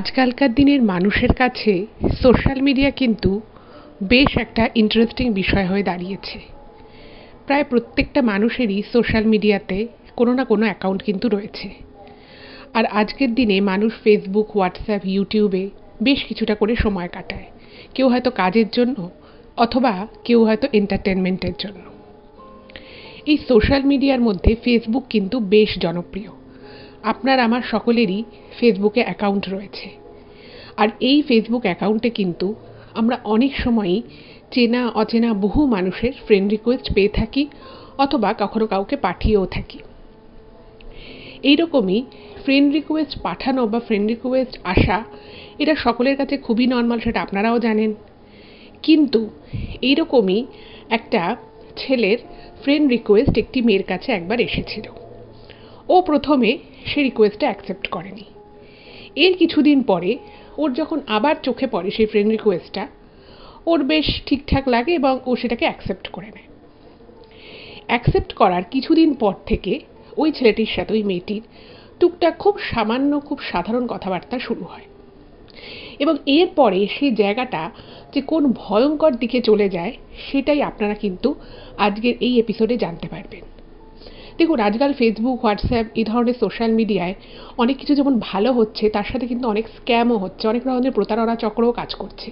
আজকালকার দিনের মানুষের কাছে সোশ্যাল মিডিয়া কিন্তু বেশ একটা ইন্টারেস্টিং বিষয় হয়ে দাঁড়িয়েছে। প্রায় প্রত্যেকটা মানুষেরই সোশ্যাল মিডিয়াতে কোনো না কোনো অ্যাকাউন্ট কিন্তু রয়েছে। আর আজকের দিনে মানুষ ফেসবুক, হোয়াটসঅ্যাপ, ইউটিউবে বেশ কিছুটা করে সময় কাটায়। কেউ হয়তো কাজের জন্য, অথবা কেউ হয়তো এন্টারটেনমেন্টের জন্য। এই সোশ্যাল মিডিয়ার মধ্যে ফেসবুক কিন্তু বেশ জনপ্রিয়। আপনার আমার সকলেরই ফেসবুকে অ্যাকাউন্ট রয়েছে। আর এই ফেসবুক অ্যাকাউন্টে কিন্তু আমরা অনেক সময়ই চেনা অচেনা বহু মানুষের ফ্রেন্ড রিকোয়েস্ট পেয়ে থাকি, অথবা কখনো কাউকে পাঠিয়েও থাকি। এইরকমই ফ্রেন্ড রিকোয়েস্ট পাঠানো বা ফ্রেন্ড রিকোয়েস্ট আসা, এটা সকলের কাছে খুবই নর্মাল, সেটা আপনারাও জানেন। কিন্তু এইরকমই একটা ছেলের ফ্রেন্ড রিকোয়েস্ট একটি মেয়ের কাছে একবার এসেছিল। ও প্রথমে সে রিকোয়েস্টটা অ্যাকসেপ্ট করেনি। এর কিছুদিন পরে ওর যখন আবার চোখে পড়ে সেই ফ্রেন্ড রিকোয়েস্টটা, ওর বেশ ঠিকঠাক লাগে এবং ও সেটাকে অ্যাকসেপ্ট করে নেয়। অ্যাকসেপ্ট করার কিছুদিন পর থেকে ওই ছেলেটির সাথে ওই মেয়েটির টুকটাক খুব সামান্য, খুব সাধারণ কথাবার্তা শুরু হয়। এবং এরপরে সেই জায়গাটা যে কোন ভয়ঙ্কর দিকে চলে যায়, সেটাই আপনারা কিন্তু আজকের এই এপিসোডে জানতে পারবেন। দেখুন, আজকাল ফেসবুক, হোয়াটসঅ্যাপ এই ধরনের সোশ্যাল মিডিয়ায় অনেক কিছু যেমন ভালো হচ্ছে, তার সাথে কিন্তু অনেক স্ক্যামও হচ্ছে, অনেক ধরনের প্রতারণা চক্রও কাজ করছে।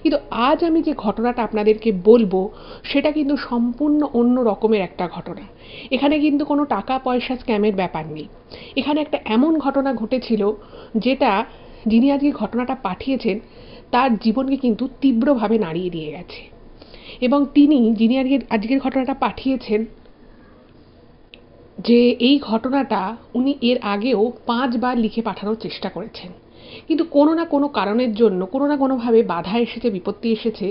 কিন্তু আজ আমি যে ঘটনাটা আপনাদেরকে বলবো, সেটা কিন্তু সম্পূর্ণ অন্য রকমের একটা ঘটনা। এখানে কিন্তু কোনো টাকা পয়সা স্ক্যামের ব্যাপার নেই। এখানে একটা এমন ঘটনা ঘটেছিল যেটা, যিনি আজকে ঘটনাটা পাঠিয়েছেন তার জীবনকে কিন্তু তীব্রভাবে নাড়িয়ে দিয়ে গেছে। এবং যিনি আজকের ঘটনাটা পাঠিয়েছেন, যে এই ঘটনাটা উনি এর আগেও 5 বার লিখে পাঠানোর চেষ্টা করেছেন, কিন্তু কোনো না কোনো কারণের জন্য, কোনো না কোনোভাবে বাধা এসেছে, বিপত্তি এসেছে,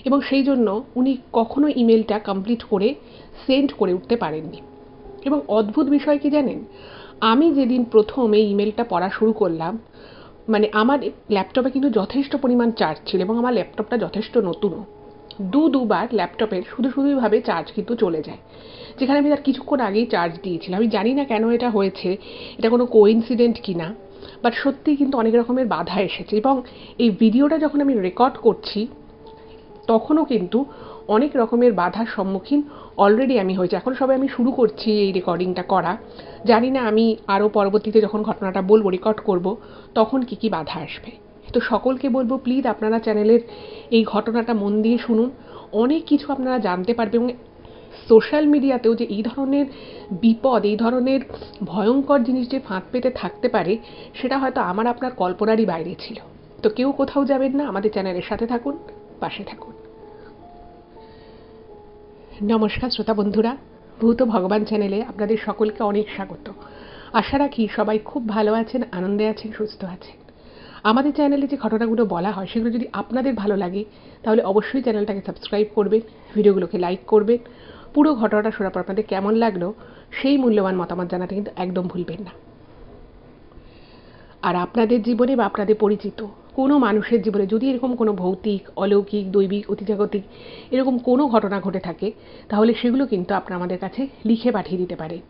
এবং সেই জন্য উনি কখনো ইমেলটা কমপ্লিট করে সেন্ড করে উঠতে পারেননি। এবং অদ্ভুত বিষয় কি জানেন, আমি যেদিন প্রথম এই ইমেলটা পড়া শুরু করলাম, মানে আমার ল্যাপটপে কিন্তু যথেষ্ট পরিমাণ চার্জ ছিল, এবং আমার ল্যাপটপটা যথেষ্ট নতুনও। দুবার ল্যাপটপের শুধুভাবে চার্জ কিন্তু চলে যায়, যেখানে আমি তার কিছুক্ষণ আগেই চার্জ দিয়েছিলাম। আমি জানি না কেন এটা হয়েছে, এটা কোনো কোইন্সিডেন্ট কিনা, বাট সত্যিই কিন্তু অনেক রকমের বাধা এসেছে। এবং এই ভিডিওটা যখন আমি রেকর্ড করছি, তখনও কিন্তু অনেক রকমের বাধার সম্মুখীন অলরেডি আমি হয়েছি। এখন সবে আমি শুরু করছি এই রেকর্ডিংটা করা, জানি না আমি আরও পরবর্তীতে যখন ঘটনাটা বলবো, রেকর্ড করব, তখন কি বাধা আসবে। তো সকলকে বলবো, প্লিজ আপনারা চ্যানেলের এই ঘটনাটা মন দিয়ে শুনুন। অনেক কিছু আপনারা জানতে পারবেন। এবং সোশ্যাল মিডিয়াতেও যে এই ধরনের বিপদ, এই ধরনের ভয়ঙ্কর জিনিস যে ফাঁদ পেতে থাকতে পারে, সেটা হয়তো আমার আপনার কল্পনারই বাইরে ছিল। তো কেউ কোথাও যাবেন না, আমাদের চ্যানেলের সাথে থাকুন, পাশে থাকুন। নমস্কার শ্রোতা বন্ধুরা, ভূত ভগবান চ্যানেলে আপনাদের সকলকে অনেক স্বাগত। আশা রাখি সবাই খুব ভালো আছেন, আনন্দে আছেন, সুস্থ আছেন। আমাদের চ্যানেলে যে ঘটনাগুলো বলা হয়, সেগুলো যদি আপনাদের ভালো লাগে, তাহলে অবশ্যই চ্যানেলটাকে সাবস্ক্রাইব করবেন, ভিডিওগুলোকে লাইক করবেন। পুরো ঘটনাটা শোনার পর আপনাদের কেমন লাগলো সেই মূল্যবান মতামত জানাতে কিন্তু একদম ভুলবেন না। আর আপনাদের জীবনে বা আপনাদের পরিচিত কোনো মানুষের জীবনে যদি এরকম কোনো ভৌতিক, অলৌকিক, দৈবিক, অতিজাগতিক এরকম কোনো ঘটনা ঘটে থাকে, তাহলে সেগুলো কিন্তু আপনারা আমাদের কাছে লিখে পাঠিয়ে দিতে পারেন।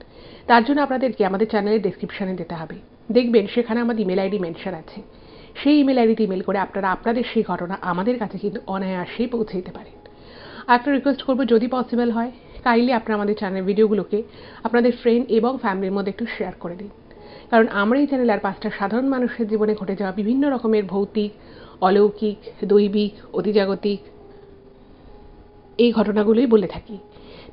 তার জন্য আপনাদেরকে আমাদের চ্যানেলের ডেসক্রিপশানে যেতে হবে। দেখবেন সেখানে আমাদের ইমেল আইডি মেনশন আছে। সেই ইমেল আইডিতে ইমেল করে আপনারা আপনাদের সেই ঘটনা আমাদের কাছে কিন্তু অনায়াসেই পৌঁছে দিতে পারেন। একটা রিকোয়েস্ট করবো, যদি পসিবল হয়, কাইন্ডলি আপনারা আমাদের চ্যানেলের ভিডিওগুলোকে আপনাদের ফ্রেন্ড এবং ফ্যামিলির মধ্যে একটু শেয়ার করে দিন। কারণ আমরা এই চ্যানেলে আর 5টা সাধারণ মানুষের জীবনে ঘটে যাওয়া বিভিন্ন রকমের ভৌতিক, অলৌকিক, দৈবিক, অতিজাগতিক এই ঘটনাগুলোই বলে থাকি।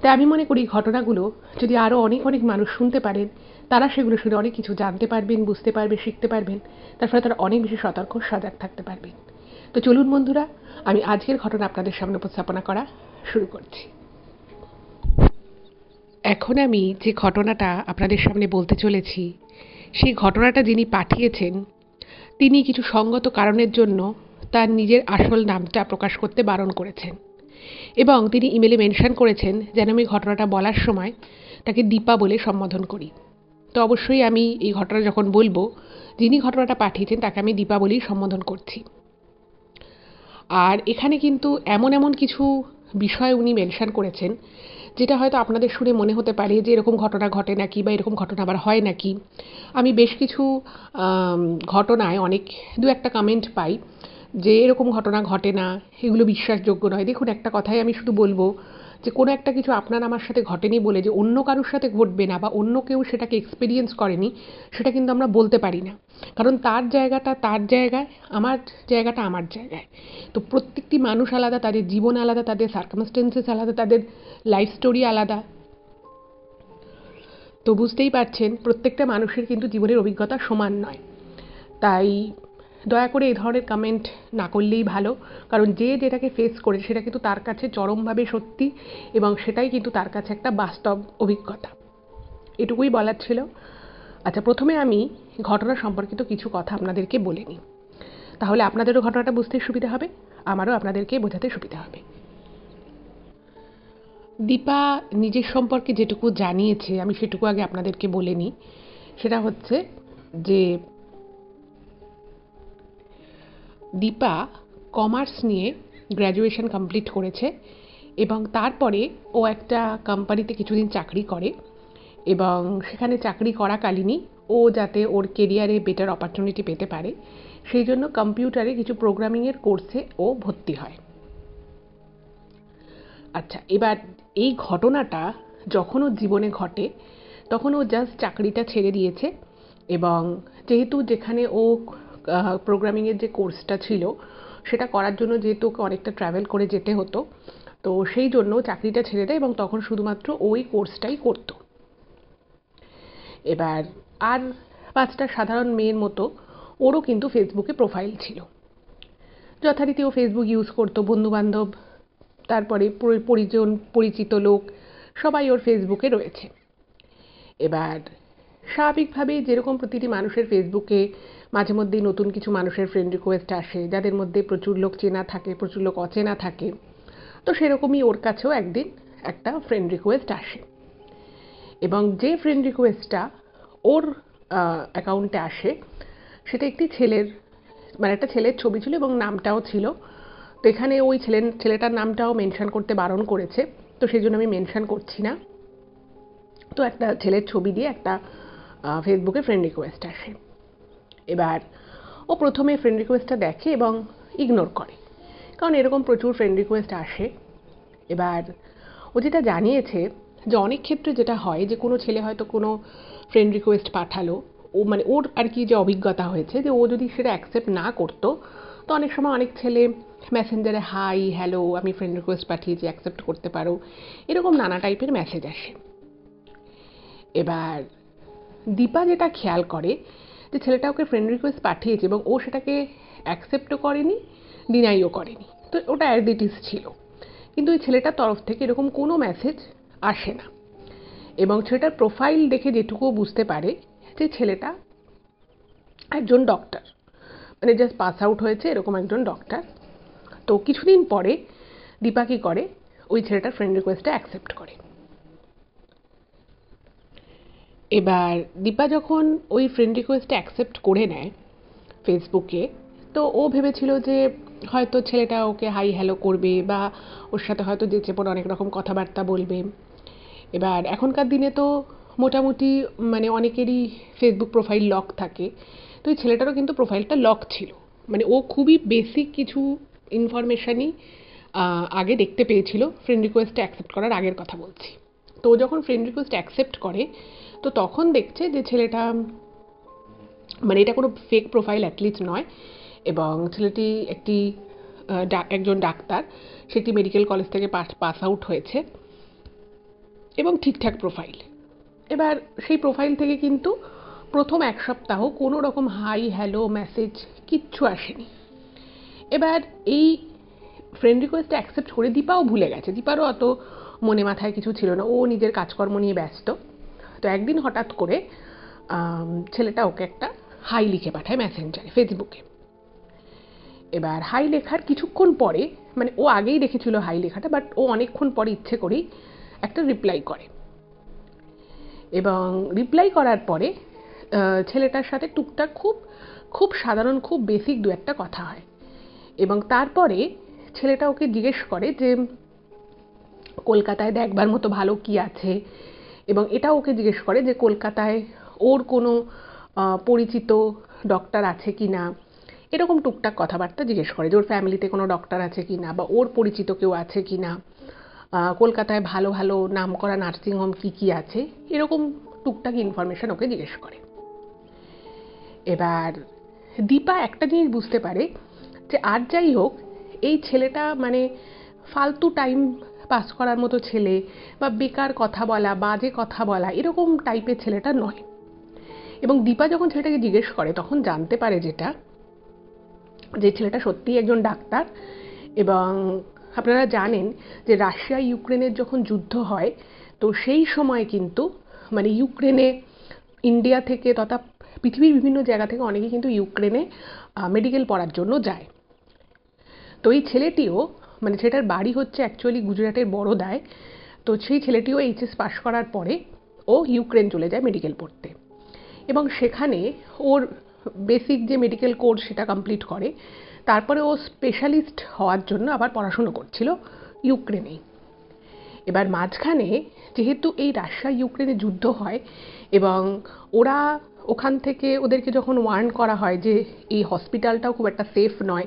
তাই আমি মনে করি ঘটনাগুলো যদি আরও অনেক মানুষ শুনতে পারেন, তারা সেগুলো শুনে অনেক কিছু জানতে পারবেন, বুঝতে পারবেন, শিখতে পারবেন। তার ফলে তারা অনেক বেশি সতর্ক, সজাগ থাকতে পারবেন। তো চলুন বন্ধুরা, আমি আজকের ঘটনা আপনাদের সামনে উপস্থাপনা করা শুরু করছি। এখন আমি যে ঘটনাটা আপনাদের সামনে বলতে চলেছি, সেই ঘটনাটা যিনি পাঠিয়েছেন, তিনি কিছু সঙ্গত কারণের জন্য তার নিজের আসল নামটা প্রকাশ করতে বারণ করেছেন। এবং তিনি ইমেলে মেনশন করেছেন যেন আমি ঘটনাটা বলার সময় তাকে দীপা বলে সম্বোধন করি। তো অবশ্যই আমি এই ঘটনা যখন বলবো, যিনি ঘটনাটা পাঠিয়েছেন তাকে আমি দীপা বলেই সম্বোধন করছি। আর এখানে কিন্তু এমন কিছু বিষয় উনি মেনশন করেছেন, যেটা হয়তো আপনাদের শুনে মনে হতে পারে যে এরকম ঘটনা ঘটে নাকি বা এরকম ঘটনা আবার হয় নাকি। আমি বেশ কিছু ঘটনায় অনেক দু একটা কমেন্ট পাই যে এরকম ঘটনা ঘটে না, এগুলো বিশ্বাসযোগ্য নয়। দেখুন, একটা কথাই আমি শুধু বলবো যে কোনো একটা কিছু আপনার আমার সাথে ঘটেনি বলে যে অন্য কারোর সাথে ঘটবে না বা অন্য কেউ সেটাকে এক্সপিরিয়েন্স করেনি, সেটা কিন্তু আমরা বলতে পারি না। কারণ তার জায়গাটা তার জায়গায়, আমার জায়গাটা আমার জায়গায়। তো প্রত্যেকটি মানুষ আলাদা, তাদের জীবন আলাদা, তাদের সার্কামস্টেন্সেস আলাদা, তাদের লাইফ স্টোরি আলাদা। তো বুঝতেই পারছেন প্রত্যেকটা মানুষের কিন্তু জীবনের অভিজ্ঞতা সমান নয়। তাই দয়া করে এই ধরনের কমেন্ট না করলেই ভালো। কারণ যে যেটাকে ফেস করে সেটা কিন্তু তার কাছে চরমভাবে সত্যি, এবং সেটাই কিন্তু তার কাছে একটা বাস্তব অভিজ্ঞতা। এটুকুই বলার ছিল। আচ্ছা, প্রথমে আমি ঘটনা সম্পর্কিত কিছু কথা আপনাদেরকে বলে নিই, তাহলে আপনাদেরও ঘটনাটা বুঝতে সুবিধা হবে, আমারও আপনাদেরকে বোঝাতে সুবিধা হবে। দীপা নিজের সম্পর্কে যেটুকু জানিয়েছে আমি সেটুকু আগে আপনাদেরকে বলে নিই। সেটা হচ্ছে যে দীপা কমার্স নিয়ে গ্র্যাজুয়েশন কমপ্লিট করেছে, এবং তারপরে ও একটা কোম্পানিতে কিছুদিন চাকরি করে, এবং সেখানে চাকরি করাকালীনই ও যাতে ওর কেরিয়ারে বেটার অপরচুনিটি পেতে পারে সেই জন্য কম্পিউটারে কিছু প্রোগ্রামিংয়ের কোর্সে ও ভর্তি হয়। আচ্ছা, এবার এই ঘটনাটা যখন ওর জীবনে ঘটে তখন ও জাস্ট চাকরিটা ছেড়ে দিয়েছে, এবং যেহেতু যেখানে ও প্রোগ্রামিংয়ের যে কোর্সটা ছিল সেটা করার জন্য যেহেতু ওকে অনেকটা ট্রাভেল করে যেতে হতো, তো সেই জন্য চাকরিটা ছেড়ে দেয় এবং তখন শুধুমাত্র ওই কোর্সটাই করতো। এবার আর 5টা সাধারণ মেয়ের মতো ওরও কিন্তু ফেসবুকে প্রোফাইল ছিল। যথারীতি ও ফেসবুক ইউজ করতো, বন্ধুবান্ধব, তারপরে পরিজন পরিচিত লোক সবাই ওর ফেসবুকে রয়েছে। এবার স্বাভাবিকভাবেই যেরকম প্রতিটি মানুষের ফেসবুকে মাঝে মধ্যেই নতুন কিছু মানুষের ফ্রেন্ড রিকোয়েস্ট আসে, যাদের মধ্যে প্রচুর লোক চেনা থাকে, প্রচুর লোক অচেনা থাকে, তো সেরকমই ওর কাছেও একদিন একটা ফ্রেন্ড রিকোয়েস্ট আসে, এবং যে ফ্রেন্ড রিকোয়েস্টটা ওর অ্যাকাউন্টে আসে সেটা একটি ছেলের, মানে একটা ছেলের ছবি ছিল এবং নামটাও ছিল। তো এখানে ওই ছেলেটার নামটাও মেনশন করতে বারণ করেছে, তো সেই জন্য আমি মেনশন করছি না। তো একটা ছেলের ছবি দিয়ে একটা ফেসবুকে ফ্রেন্ড রিকোয়েস্ট আসে। এবার ও প্রথমে ফ্রেন্ড রিকোয়েস্টটা দেখে এবং ইগনোর করে, কারণ এরকম প্রচুর ফ্রেন্ড রিকোয়েস্ট আসে। এবার ও যেটা জানিয়েছে যে অনেক ক্ষেত্রে যেটা হয় যে কোনো ছেলে হয়তো কোনো ফ্রেন্ড রিকোয়েস্ট পাঠালো, ও মানে ওর আর কি যে অভিজ্ঞতা হয়েছে যে ও যদি সেটা অ্যাকসেপ্ট না করতো, তো অনেক সময় অনেক ছেলে মেসেঞ্জারে হাই হ্যালো আমি ফ্রেন্ড রিকোয়েস্ট পাঠিয়েছি অ্যাকসেপ্ট করতে পারো, এরকম নানা টাইপের মেসেজ আসে। এবার দীপা যেটা খেয়াল করে যে ছেলেটা ওকে ফ্রেন্ড রিকোয়েস্ট পাঠিয়েছে এবং ও সেটাকে অ্যাকসেপ্টও করেনি, ডিনাইও করেনি, তো ওটা অ্যাজ ইট ইজ ছিল। কিন্তু ওই ছেলেটার তরফ থেকে এরকম কোনো মেসেজ আসে না, এবং ছেলেটার প্রোফাইল দেখে যেটুকু বুঝতে পারে যে ছেলেটা একজন ডক্টর, মানে জাস্ট পাস আউট হয়েছে এরকম একজন ডক্টর। তো কিছুদিন পরে দীপা কী করে, ওই ছেলেটার ফ্রেন্ড রিকোয়েস্টটা অ্যাকসেপ্ট করে। এবার দীপা যখন ওই ফ্রেন্ড রিকোয়েস্টটা অ্যাকসেপ্ট করে নেয় ফেসবুকে, তো ও ভেবেছিল যে হয়তো ছেলেটা ওকে হাই হ্যালো করবে বা ওর সাথে হয়তো যেচে পড়ে অনেক রকম কথাবার্তা বলবে। এবার এখনকার দিনে তো মোটামুটি মানে অনেকেরই ফেসবুক প্রোফাইল লক থাকে, তো এই ছেলেটারও কিন্তু প্রোফাইলটা লক ছিল, মানে ও খুবই বেসিক কিছু ইনফরমেশানই আগে দেখতে পেয়েছিল ফ্রেন্ড রিকোয়েস্টটা অ্যাকসেপ্ট করার আগের কথা বলছি। তো ও যখন ফ্রেন্ড রিকোয়েস্ট অ্যাকসেপ্ট করে তো তখন দেখছে যে ছেলেটা, মানে এটা কোনো ফেক প্রোফাইল অ্যাটলিস্ট নয়, এবং ছেলেটি একজন ডাক্তার, সে একটি মেডিকেল কলেজ থেকে পাস আউট হয়েছে এবং ঠিকঠাক প্রোফাইল। এবার সেই প্রোফাইল থেকে কিন্তু প্রথম 1 সপ্তাহ কোনো রকম হাই হ্যালো মেসেজ কিচ্ছু আসেনি। এবার এই ফ্রেন্ড রিকোয়েস্টটা অ্যাকসেপ্ট করে দীপাও ভুলে গেছে, দীপারও অত মনে মাথায় কিছু ছিল না, ও নিজের কাজকর্ম নিয়ে ব্যস্ত। তো একদিন হঠাৎ করে ছেলেটা ওকে একটা হাই লিখে পাঠায় মেসেঞ্জারে, ফেসবুকে। এবার হাই লেখার কিছুক্ষণ পরে, মানে ও আগেই দেখেছিল হাই লেখাটা, বাট ও অনেকক্ষণ পরে ইচ্ছে করেই একটা রিপ্লাই করে, এবং রিপ্লাই করার পরে ছেলেটার সাথে টুকটাক খুব খুব সাধারণ খুব বেসিক দু একটা কথা হয়, এবং তারপরে ছেলেটা ওকে জিজ্ঞেস করে যে কলকাতায় দেখবার মতো ভালো কি আছে, এবং এটা ওকে জিজ্ঞেস করে যে কলকাতায় ওর কোনো পরিচিত ডক্টর আছে কি না, এরকম টুকটাক কথাবার্তা জিজ্ঞেস করে যে ওর ফ্যামিলিতে কোনো ডক্টর আছে কি না বা ওর পরিচিত কেউ আছে কি না, কলকাতায় ভালো ভালো নামকরা নার্সিংহোম কি কি আছে, এরকম টুকটাক ইনফরমেশন ওকে জিজ্ঞেস করে। এবার দীপা একটা জিনিস বুঝতে পারে যে আর যাই হোক এই ছেলেটা মানে ফালতু টাইম পাস করার মতো ছেলে বা বেকার কথা বলা, বাজে কথা বলা, এরকম টাইপের ছেলেটা নয়। এবং দীপা যখন ছেলেটাকে জিজ্ঞেস করে তখন জানতে পারে যেটা, যে ছেলেটা সত্যিই একজন ডাক্তার। এবং আপনারা জানেন যে রাশিয়া ইউক্রেনের যখন যুদ্ধ হয় তো সেই সময় কিন্তু মানে ইউক্রেনে ইন্ডিয়া থেকে তথা পৃথিবীর বিভিন্ন জায়গা থেকে অনেকে কিন্তু ইউক্রেনে মেডিকেল পড়ার জন্য যায়। তো এই ছেলেটিও মানে ছেলেটার বাড়ি হচ্ছে অ্যাকচুয়ালি গুজরাটের বরোদায়। তো সেই ছেলেটিও এইচএস পাশ করার পরে ও ইউক্রেন চলে যায় মেডিকেল পড়তে, এবং সেখানে ওর বেসিক যে মেডিকেল কোর্স সেটা কমপ্লিট করে। তারপরে ও স্পেশালিস্ট হওয়ার জন্য আবার পড়াশুনো করছিল ইউক্রেনেই। এবার মাঝখানে যেহেতু এই রাশিয়া ইউক্রেনে যুদ্ধ হয় এবং ওরা ওখান থেকে ওদেরকে যখন ওয়ার্ন করা হয় যে এই হসপিটালটাও খুব একটা সেফ নয়,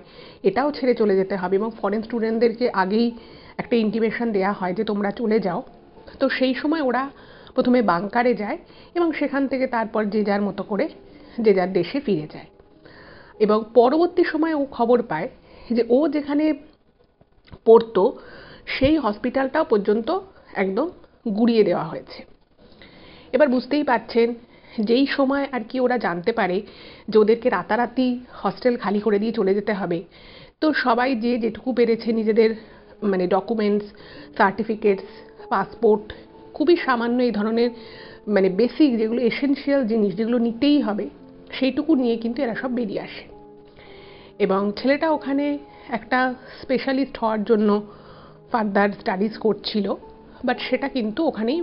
এটাও ছেড়ে চলে যেতে হবে, এবং ফরেন স্টুডেন্টদেরকে আগেই একটা ইন্টিমেশন দেওয়া হয় যে তোমরা চলে যাও। তো সেই সময় ওরা প্রথমে বাংকারে যায় এবং সেখান থেকে তারপর যে যার মতো করে যে যার দেশে ফিরে যায়। এবং পরবর্তী সময়ে ও খবর পায় যে ও যেখানে পড়তো সেই হসপিটালটাও পর্যন্ত একদম গুড়িয়ে দেওয়া হয়েছে। এবার বুঝতেই পারছেন যেই সময় আর কি ওরা জানতে পারে যে ওদেরকে রাতারাতি হস্টেল খালি করে দিয়ে চলে যেতে হবে, তো সবাই যে যেটুকু পেরেছে নিজেদের মানে ডকুমেন্টস, সার্টিফিকেটস, পাসপোর্ট, খুবই সামান্য এই ধরনের মানে বেসিক যেগুলো এসেনশিয়াল জিনিস যেগুলো নিতেই হবে সেইটুকু নিয়ে কিন্তু এরা সব বেরিয়ে আসে। এবং ছেলেটা ওখানে একটা স্পেশালিস্ট হওয়ার জন্য ফার্দার স্টাডিজ করছিল, বাট সেটা কিন্তু ওখানেই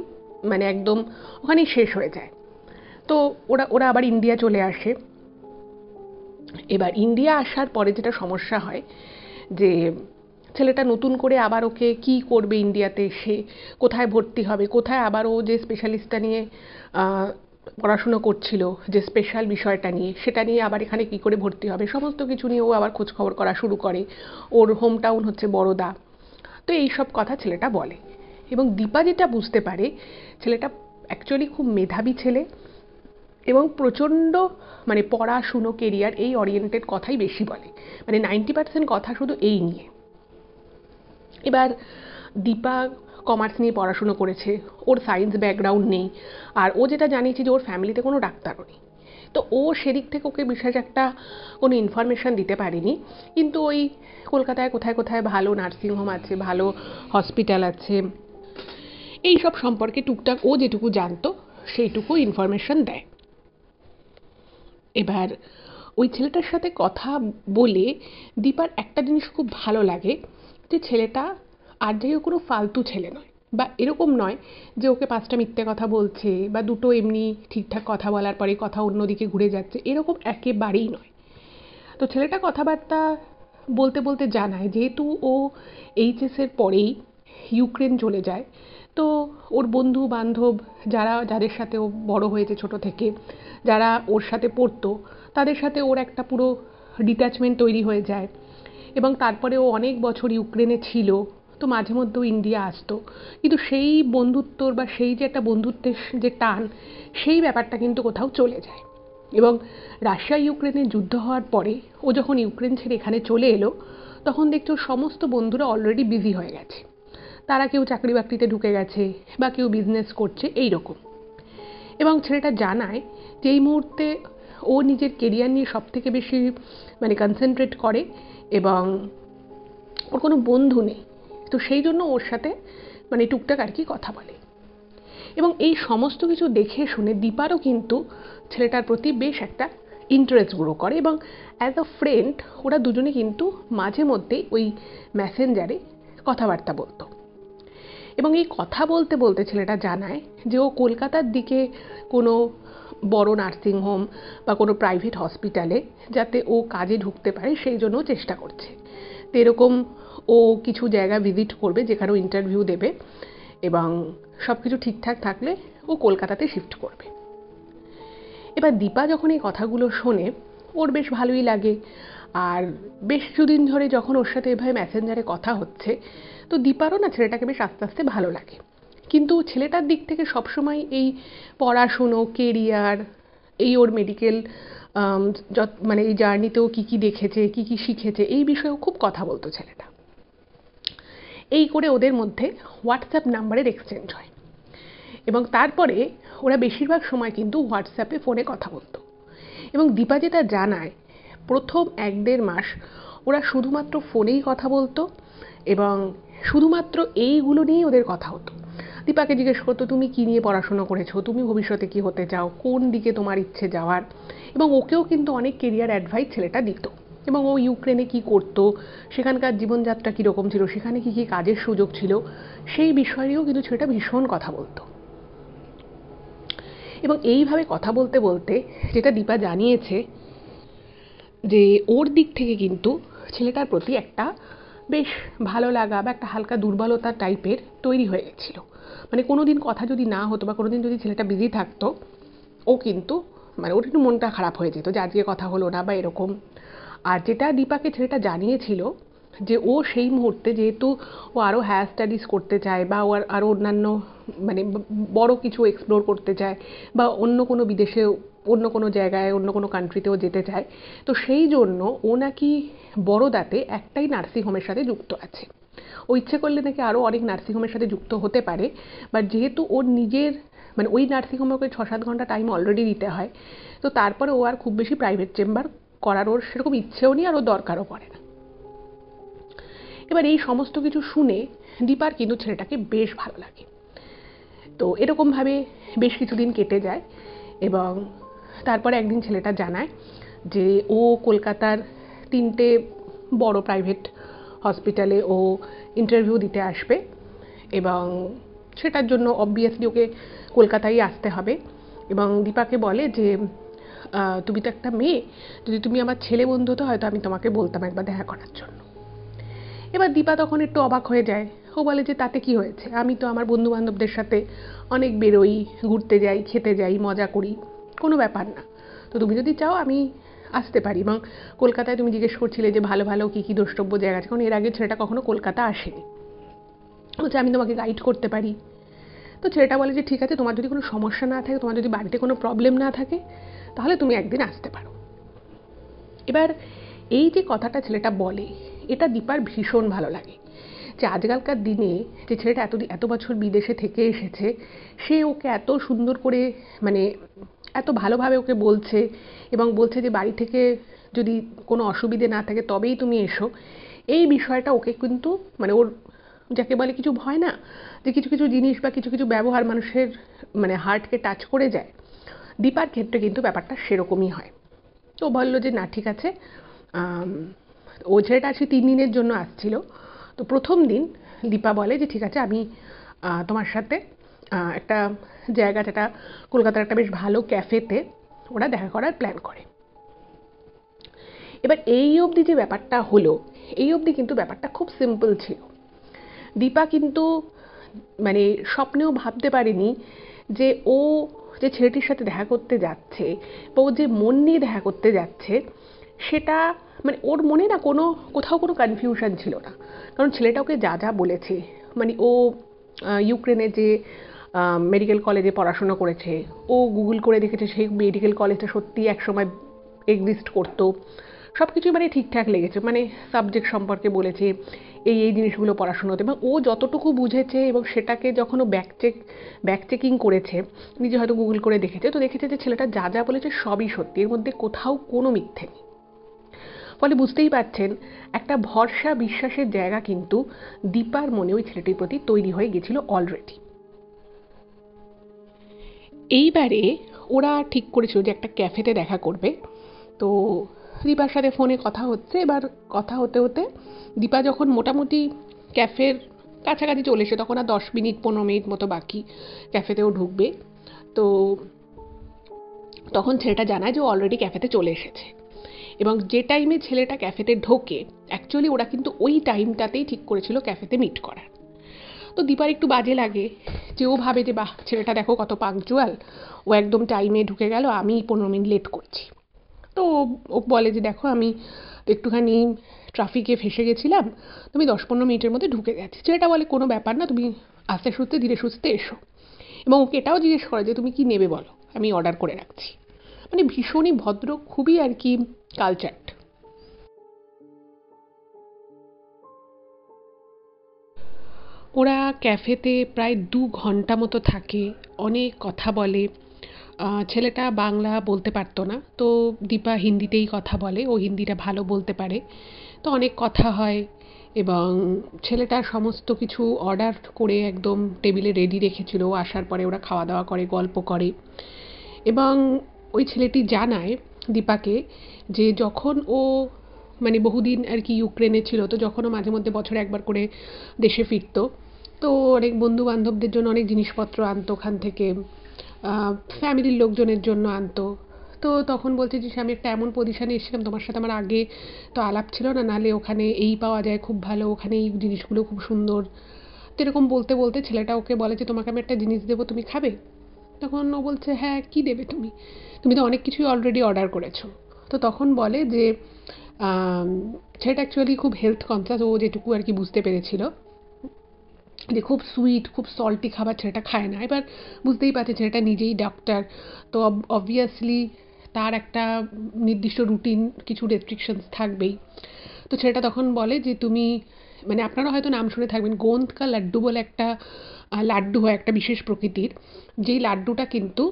মানে একদম ওখানেই শেষ হয়ে যায়। তো ওরা ওরা আবার ইন্ডিয়া চলে আসে। এবার ইন্ডিয়া আসার পরে যেটা সমস্যা হয় যে ছেলেটা নতুন করে আবার ওকে কি করবে ইন্ডিয়াতে, সে কোথায় ভর্তি হবে, কোথায় আবার ও যে স্পেশালিস্টটা নিয়ে পড়াশুনো করছিল, যে স্পেশাল বিষয়টা নিয়ে সেটা নিয়ে আবার এখানে কি করে ভর্তি হবে, সমস্ত কিছু নিয়ে ও আবার খোঁজ খবর করা শুরু করে। ওর হোম টাউন হচ্ছে বরোদা। তো এই সব কথা ছেলেটা বলে, এবং দীপা যেটা বুঝতে পারে ছেলেটা অ্যাকচুয়ালি খুব মেধাবী ছেলে এবং প্রচণ্ড মানে পড়াশুনো, কেরিয়ার এই ওরিয়েন্টেড কথাই বেশি বলে, মানে 90% কথা শুধু এই নিয়ে। এবার দীপা কমার্স নিয়ে পড়াশুনো করেছে, ওর সায়েন্স ব্যাকগ্রাউন্ড নেই, আর ও যেটা জানিয়েছে যে ওর ফ্যামিলিতে কোনো ডাক্তারও নেই। তো ও সেদিক থেকে ওকে বিশেষ একটা কোনো ইনফরমেশান দিতে পারেনি, কিন্তু ওই কলকাতায় কোথায় কোথায় ভালো নার্সিংহোম আছে, ভালো হসপিটাল আছে, এই সব সম্পর্কে টুকটাক ও যেটুকু জানতো সেইটুকু ইনফরমেশান দেয়। এবার ওই ছেলেটার সাথে কথা বলে দীপার একটা জিনিস খুব ভালো লাগে যে ছেলেটা আর যাই হোক কোনো ফালতু ছেলে নয়, বা এরকম নয় যে ওকে 5টা মিথ্যে কথা বলছে বা দুটো এমনি ঠিকঠাক কথা বলার পরে কথা অন্যদিকে ঘুরে যাচ্ছে, এরকম একেবারেই নয়। তো ছেলেটা কথাবার্তা বলতে বলতে জানায় যেহেতু ও এইচএসের পরেই ইউক্রেন চলে যায়, তো ওর বন্ধু বান্ধব যারা যাদের সাথে ও বড় হয়েছে ছোট থেকে, যারা ওর সাথে পড়তো, তাদের সাথে ওর একটা পুরো ডিট্যাচমেন্ট তৈরি হয়ে যায়। এবং তারপরে ও অনেক বছর ইউক্রেনে ছিল, তো মাঝে মধ্যেও ইন্ডিয়া আসতো, কিন্তু সেই বন্ধুত্বর বা সেই যে একটা বন্ধুত্বের যে টান, সেই ব্যাপারটা কিন্তু কোথাও চলে যায়। এবং রাশিয়া ইউক্রেনের যুদ্ধ হওয়ার পরে ও যখন ইউক্রেন ছেড়ে এখানে চলে এলো, তখন দেখছো সমস্ত বন্ধুরা অলরেডি বিজি হয়ে গেছে, তারা কেউ চাকরি বাকরিতে ঢুকে গেছে বা কেউ বিজনেস করছে এই রকম। এবং ছেলেটা জানায় যে এই মুহূর্তে ও নিজের কেরিয়ার নিয়ে সবথেকে বেশি মানে কনসেন্ট্রেট করে এবং ওর কোনো বন্ধু নেই, তো সেই জন্য ওর সাথে মানে টুকটাক আর কি কথা বলে। এবং এই সমস্ত কিছু দেখে শুনে দীপারও কিন্তু ছেলেটার প্রতি বেশ একটা ইন্টারেস্ট গ্রো করে, এবং অ্যাজ আ ফ্রেন্ড ওরা দুজনে কিন্তু মাঝে মধ্যেই ওই মেসেঞ্জারে কথাবার্তা বলতো। এবং এই কথা বলতে বলতে ছেলেটা জানায় যে ও কলকাতার দিকে কোনো বড় নার্সিংহোম বা কোনো প্রাইভেট হসপিটালে যাতে ও কাজে ঢুকতে পারে সেই জন্য চেষ্টা করছে। তো এরকম ও কিছু জায়গা ভিজিট করবে, যেখানে ও ইন্টারভিউ দেবে, এবং সব কিছু ঠিকঠাক থাকলে ও কলকাতাতে শিফট করবে। এবার দীপা যখন এই কথাগুলো শোনে, ওর বেশ ভালোই লাগে। আর বেশ কিছুদিন ধরে যখন ওর সাথে এভাবে মেসেঞ্জারে কথা হচ্ছে, তো দীপারও না ছেলেটাকে বেশ আস্তে আস্তে ভালো লাগে। কিন্তু ছেলেটার দিক থেকে সবসময় এই পড়াশুনো, কেরিয়ার, এই ওর মেডিকেল মানে এই জার্নিতেও কী কী দেখেছে, কী কী শিখেছে, এই বিষয়েও খুব কথা বলতো ছেলেটা। এই করে ওদের মধ্যে হোয়াটসঅ্যাপ নাম্বারের এক্সচেঞ্জ হয়, এবং তারপরে ওরা বেশিরভাগ সময় কিন্তু হোয়াটসঅ্যাপে ফোনে কথা বলতো। এবং দীপা যেটা জানায়, প্রথম 1-1.5 মাস ওরা শুধুমাত্র ফোনেই কথা বলতো, এবং শুধুমাত্র এইগুলো নিয়েই ওদের কথা হতো। দীপাকে জিজ্ঞেস করতো, তুমি কী নিয়ে পড়াশুনো করেছো, তুমি ভবিষ্যতে কী হতে চাও, কোন দিকে তোমার ইচ্ছে যাওয়ার, এবং ওকেও কিন্তু অনেক কেরিয়ার অ্যাডভাইস ছেলেটা দিত। এবং ও ইউক্রেনে কী করতো, সেখানকার জীবনযাত্রা কীরকম ছিল, সেখানে কী কী কাজের সুযোগ ছিল, সেই বিষয়েও কিন্তু ছেলেটা ভীষণ কথা বলতো। এবং এইভাবে কথা বলতে বলতে যেটা দীপা জানিয়েছে, যে ওর দিক থেকে কিন্তু ছেলেটার প্রতি একটা বেশ ভালো লাগা বা একটা হালকা দুর্বলতা টাইপের তৈরি হয়ে গেছিলো। মানে কোনো দিন কথা যদি না হতো বা কোনো দিন যদি ছেলেটা বিজি থাকতো, ও কিন্তু মানে ওর একটু মনটা খারাপ হয়ে যেত যে আজকে কথা হলো না বা এরকম। আর যেটা দীপাকে ছেলেটা জানিয়েছিল, যে ও সেই মুহূর্তে যেহেতু ও আরও হায়ার স্টাডিজ করতে চায় বা ও আরও অন্যান্য মানে বড় কিছু এক্সপ্লোর করতে চায়, বা অন্য কোনো বিদেশে, অন্য কোনো জায়গায়, অন্য কোনো কান্ট্রিতেও যেতে চায়, তো সেই জন্য ও নাকি বরোদাতে একটাই নার্সিংহোমের সাথে যুক্ত আছে। ও ইচ্ছে করলে নাকি আরও অনেক নার্সিংহোমের সাথে যুক্ত হতে পারে, বাট যেহেতু ওর নিজের মানে ওই নার্সিংহোমে ওকে 6-7 ঘন্টা টাইম অলরেডি দিতে হয়, তো তারপরে ও আর খুব বেশি প্রাইভেট চেম্বার করার ওর সেরকম ইচ্ছেও নেই, আর ও দরকারও পড়ে না। এবার এই সমস্ত কিছু শুনে দীপার কিন্তু ছেলেটাকে বেশ ভালো লাগে। তো এরকমভাবে বেশ কিছুদিন কেটে যায়, এবং তারপরে একদিন ছেলেটা জানায় যে ও কলকাতার 3টে বড় প্রাইভেট হসপিটালে ও ইন্টারভিউ দিতে আসবে, এবং সেটার জন্য অবভিয়াসলি ওকে কলকাতায় আসতে হবে। এবং দীপাকে বলে যে তুমি তো একটা মেয়ে, যদি তুমি আমার ছেলে বন্ধু হতো হয়তো আমি তোমাকে বলতাম একবার দেখা করার জন্য। এবার দীপা তখন একটু অবাক হয়ে যায়। ও বলে যে তাতে কি হয়েছে, আমি তো আমার বন্ধু বান্ধবদের সাথে অনেক বেরোই, ঘুরতে যাই, খেতে যাই, মজা করি, কোনো ব্যাপার না। তো তুমি যদি চাও আমি আসতে পারি। এবং কলকাতায় তুমি জিজ্ঞেস করছিলে যে ভালো ভালো কী কী দ্রষ্টব্য জায়গা আছে, কারণ এর আগে ছেলেটা কখনো কলকাতা আসেনি। বলছে আমি তোমাকে গাইড করতে পারি। তো ছেলেটা বলে যে ঠিক আছে, তোমার যদি কোনো সমস্যা না থাকে, তোমার যদি বাড়িতে কোনো প্রবলেম না থাকে, তাহলে তুমি একদিন আসতে পারো। এবার এই যে কথাটা ছেলেটা বলে, এটা দীপার ভীষণ ভালো লাগে, যে আজকালকার দিনে যে ছেলেটা এত বছর বিদেশে থেকে এসেছে, সে ওকে এত সুন্দর করে মানে এত ভালোভাবে ওকে বলছে, এবং বলছে যে বাড়ি থেকে যদি কোনো অসুবিধে না থাকে তবেই তুমি এসো। এই বিষয়টা ওকে কিন্তু মানে ওর যাকে বলে কিছু ভয় না, যে কিছু কিছু জিনিস বা কিছু কিছু ব্যবহার মানুষের মানে হার্টকে টাচ করে যায়, দীপার ক্ষেত্রে কিন্তু ব্যাপারটা সেরকমই হয়। তো বললো যে না ঠিক আছে। ও ছেলেটা আজকে 3 দিনের জন্য আসছিল। তো প্রথম দিন দীপা বলে যে ঠিক আছে, আমি তোমার সাথে একটা জায়গা, যেটা কলকাতার একটা বেশ ভালো ক্যাফেতে ওরা দেখা করার প্ল্যান করে। এবার এই অবধি যে ব্যাপারটা হলো, এই অবধি কিন্তু ব্যাপারটা খুব সিম্পল ছিল। দীপা কিন্তু মানে স্বপ্নেও ভাবতে পারেনি যে ও যে ছেলেটির সাথে দেখা করতে যাচ্ছে, বা ও যে মন নিয়ে দেখা করতে যাচ্ছে, সেটা মানে ওর মনে না কোথাও কোনো কনফিউশন ছিল না। কারণ ছেলেটা ওকে যা যা বলেছে, মানে ও ইউক্রেনে যে মেডিকেল কলেজে পড়াশোনা করেছে, ও গুগল করে দেখেছে সেই মেডিকেল কলেজটা সত্যি একসময় এক্সিস্ট করতো, সব কিছুই মানে ঠিকঠাক লেগেছে। মানে সাবজেক্ট সম্পর্কে বলেছে, এই জিনিসগুলো পড়াশুনো হতো, এবং ও যতটুকু বুঝেছে এবং সেটাকে যখন ও ব্যাক চেকিং করেছে, নিজে হয়তো গুগল করে দেখেছে, তো দেখেছে যে ছেলেটা যা যা বলেছে সবই সত্যি, এর মধ্যে কোথাও কোনো মিথ্যে নেই। ফলে বুঝতেই পারছেন, একটা ভরসা বিশ্বাসের জায়গা কিন্তু দীপার মনে ওই ছেলেটির প্রতি তৈরি হয়ে গেছিল অলরেডি। এইবারে ওরা ঠিক করেছিল যে একটা ক্যাফেতে দেখা করবে। তো দীপার সাথে ফোনে কথা হচ্ছে, এবার কথা হতে হতে দীপা যখন মোটামুটি ক্যাফের কাছাকাছি চলে এসে, তখন আর 10-15 মিনিট মতো বাকি ক্যাফেতেও ঢুকবে। তো তখন ছেলেটা জানায় যে ও অলরেডি ক্যাফেতে চলে এসেছে। এবং যে টাইমে ছেলেটা ক্যাফেতে ঢোকে অ্যাকচুয়ালি ওরা কিন্তু ওই টাইমটাতেই ঠিক করেছিল ক্যাফেতে মিট করার। তো দীপার একটু বাজে লাগে যে ও ভাবে যে বাহ, ছেলেটা দেখো কত পাংচুয়াল, ও একদম টাইমে ঢুকে গেল, আমি 15 মিনিট লেট করছি। তো ও বলে যে দেখো আমি একটুখানি ট্রাফিকে ফেসে গেছিলাম, তুমি 10-15 মিনিটের মধ্যে ঢুকে গেছি। ছেলেটা বলে কোনো ব্যাপার না, তুমি আস্তে সুস্তে ধীরে সুস্থে এসো। এবং ওকে এটাও জিজ্ঞেস করে যে তুমি কি নেবে বলো, আমি অর্ডার করে রাখছি। মানে ভীষণই ভদ্র, খুবই আর কি কালচার্ড। ওরা ক্যাফেতে প্রায় 2 ঘন্টা মতো থাকে, অনেক কথা বলে। ছেলেটা বাংলা বলতে পারতো না, তো দীপা হিন্দিতেই কথা বলে, ও হিন্দিটা ভালো বলতে পারে। তো অনেক কথা হয় এবং ছেলেটা সমস্ত কিছু অর্ডার করে একদম টেবিলে রেডি রেখেছিল। ও আসার পরে ওরা খাওয়া দাওয়া করে, গল্প করে। এবং ওই ছেলেটি জানায় দীপাকে যে যখন ও মানে বহুদিন আর কি ইউক্রেনে ছিল, তো যখন ও মাঝে মধ্যে বছরে একবার করে দেশে ফিরতো, তো অনেক বন্ধু বান্ধবদের জন্য অনেক জিনিসপত্র আনতো ওখান থেকে, ফ্যামিলির লোকজনের জন্য আনতো। তো তখন বলছে যে আমি একটা এমন পজিশনে এসেছিলাম, তোমার সাথে আমার আগে তো আলাপ ছিল না, নাহলে ওখানে এই পাওয়া যায় খুব ভালো, ওখানে এই জিনিসগুলো খুব সুন্দর। তো এরকম বলতে বলতে ছেলেটা ওকে বলে যে তোমাকে আমি একটা জিনিস দেবো, তুমি খাবে? তখন ও বলছে হ্যাঁ, কী দেবে তুমি? তুমি তো অনেক কিছুই অলরেডি অর্ডার করেছো। তো তখন বলে যে আম, ছেলেটা অ্যাকচুয়ালি খুব হেলথ কনসাস, ও যেটুকু আর কি বুঝতে পেরেছিল যে খুব সুইট, খুব সল্টি খাবার ছেলেটা খায় না। এবার বুঝতেই পারছে ছেলেটা নিজেই ডাক্তার, তো অবভিয়াসলি তার একটা নির্দিষ্ট রুটিন, কিছু রেস্ট্রিকশনস থাকবেই। তো ছেলেটা তখন বলে যে তুমি, মানে আপনারা হয়তো নাম শুনে থাকবেন, গোঁদ কা লাড্ডু বলে একটা লাড্ডু হয় একটা বিশেষ প্রকৃতির, যেই লাড্ডুটা কিন্তু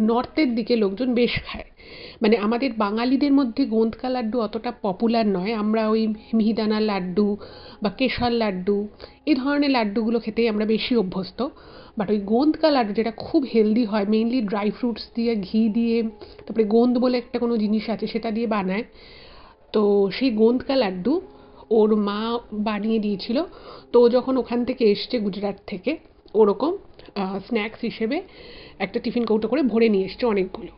নর্থের দিকে লোকজন বেশ খায়। মানে আমাদের বাঙালিদের মধ্যে গোঁদ কা লাড্ডু অতটা পপুলার নয়, আমরা ওই মিহিদানার লাড্ডু বা কেশর লাড্ডু এই ধরনের লাড্ডুগুলো খেতেই আমরা বেশি অভ্যস্ত। বাট ওই গোঁদ কা লাড্ডু যেটা খুব হেলদি হয়, মেইনলি ড্রাই ফ্রুটস দিয়ে, ঘি দিয়ে, তারপরে গোঁদ বলে একটা কোনো জিনিস আছে সেটা দিয়ে বানায়। তো সেই গোঁদ কা লাড্ডু ওর মা বানিয়ে দিয়েছিল। তো ও যখন ওখান থেকে এসছে গুজরাট থেকে, ওরকম স্ন্যাক্স হিসেবে একটা টিফিন কৌটো করে ভরে নিয়ে এসছে অনেকগুলো।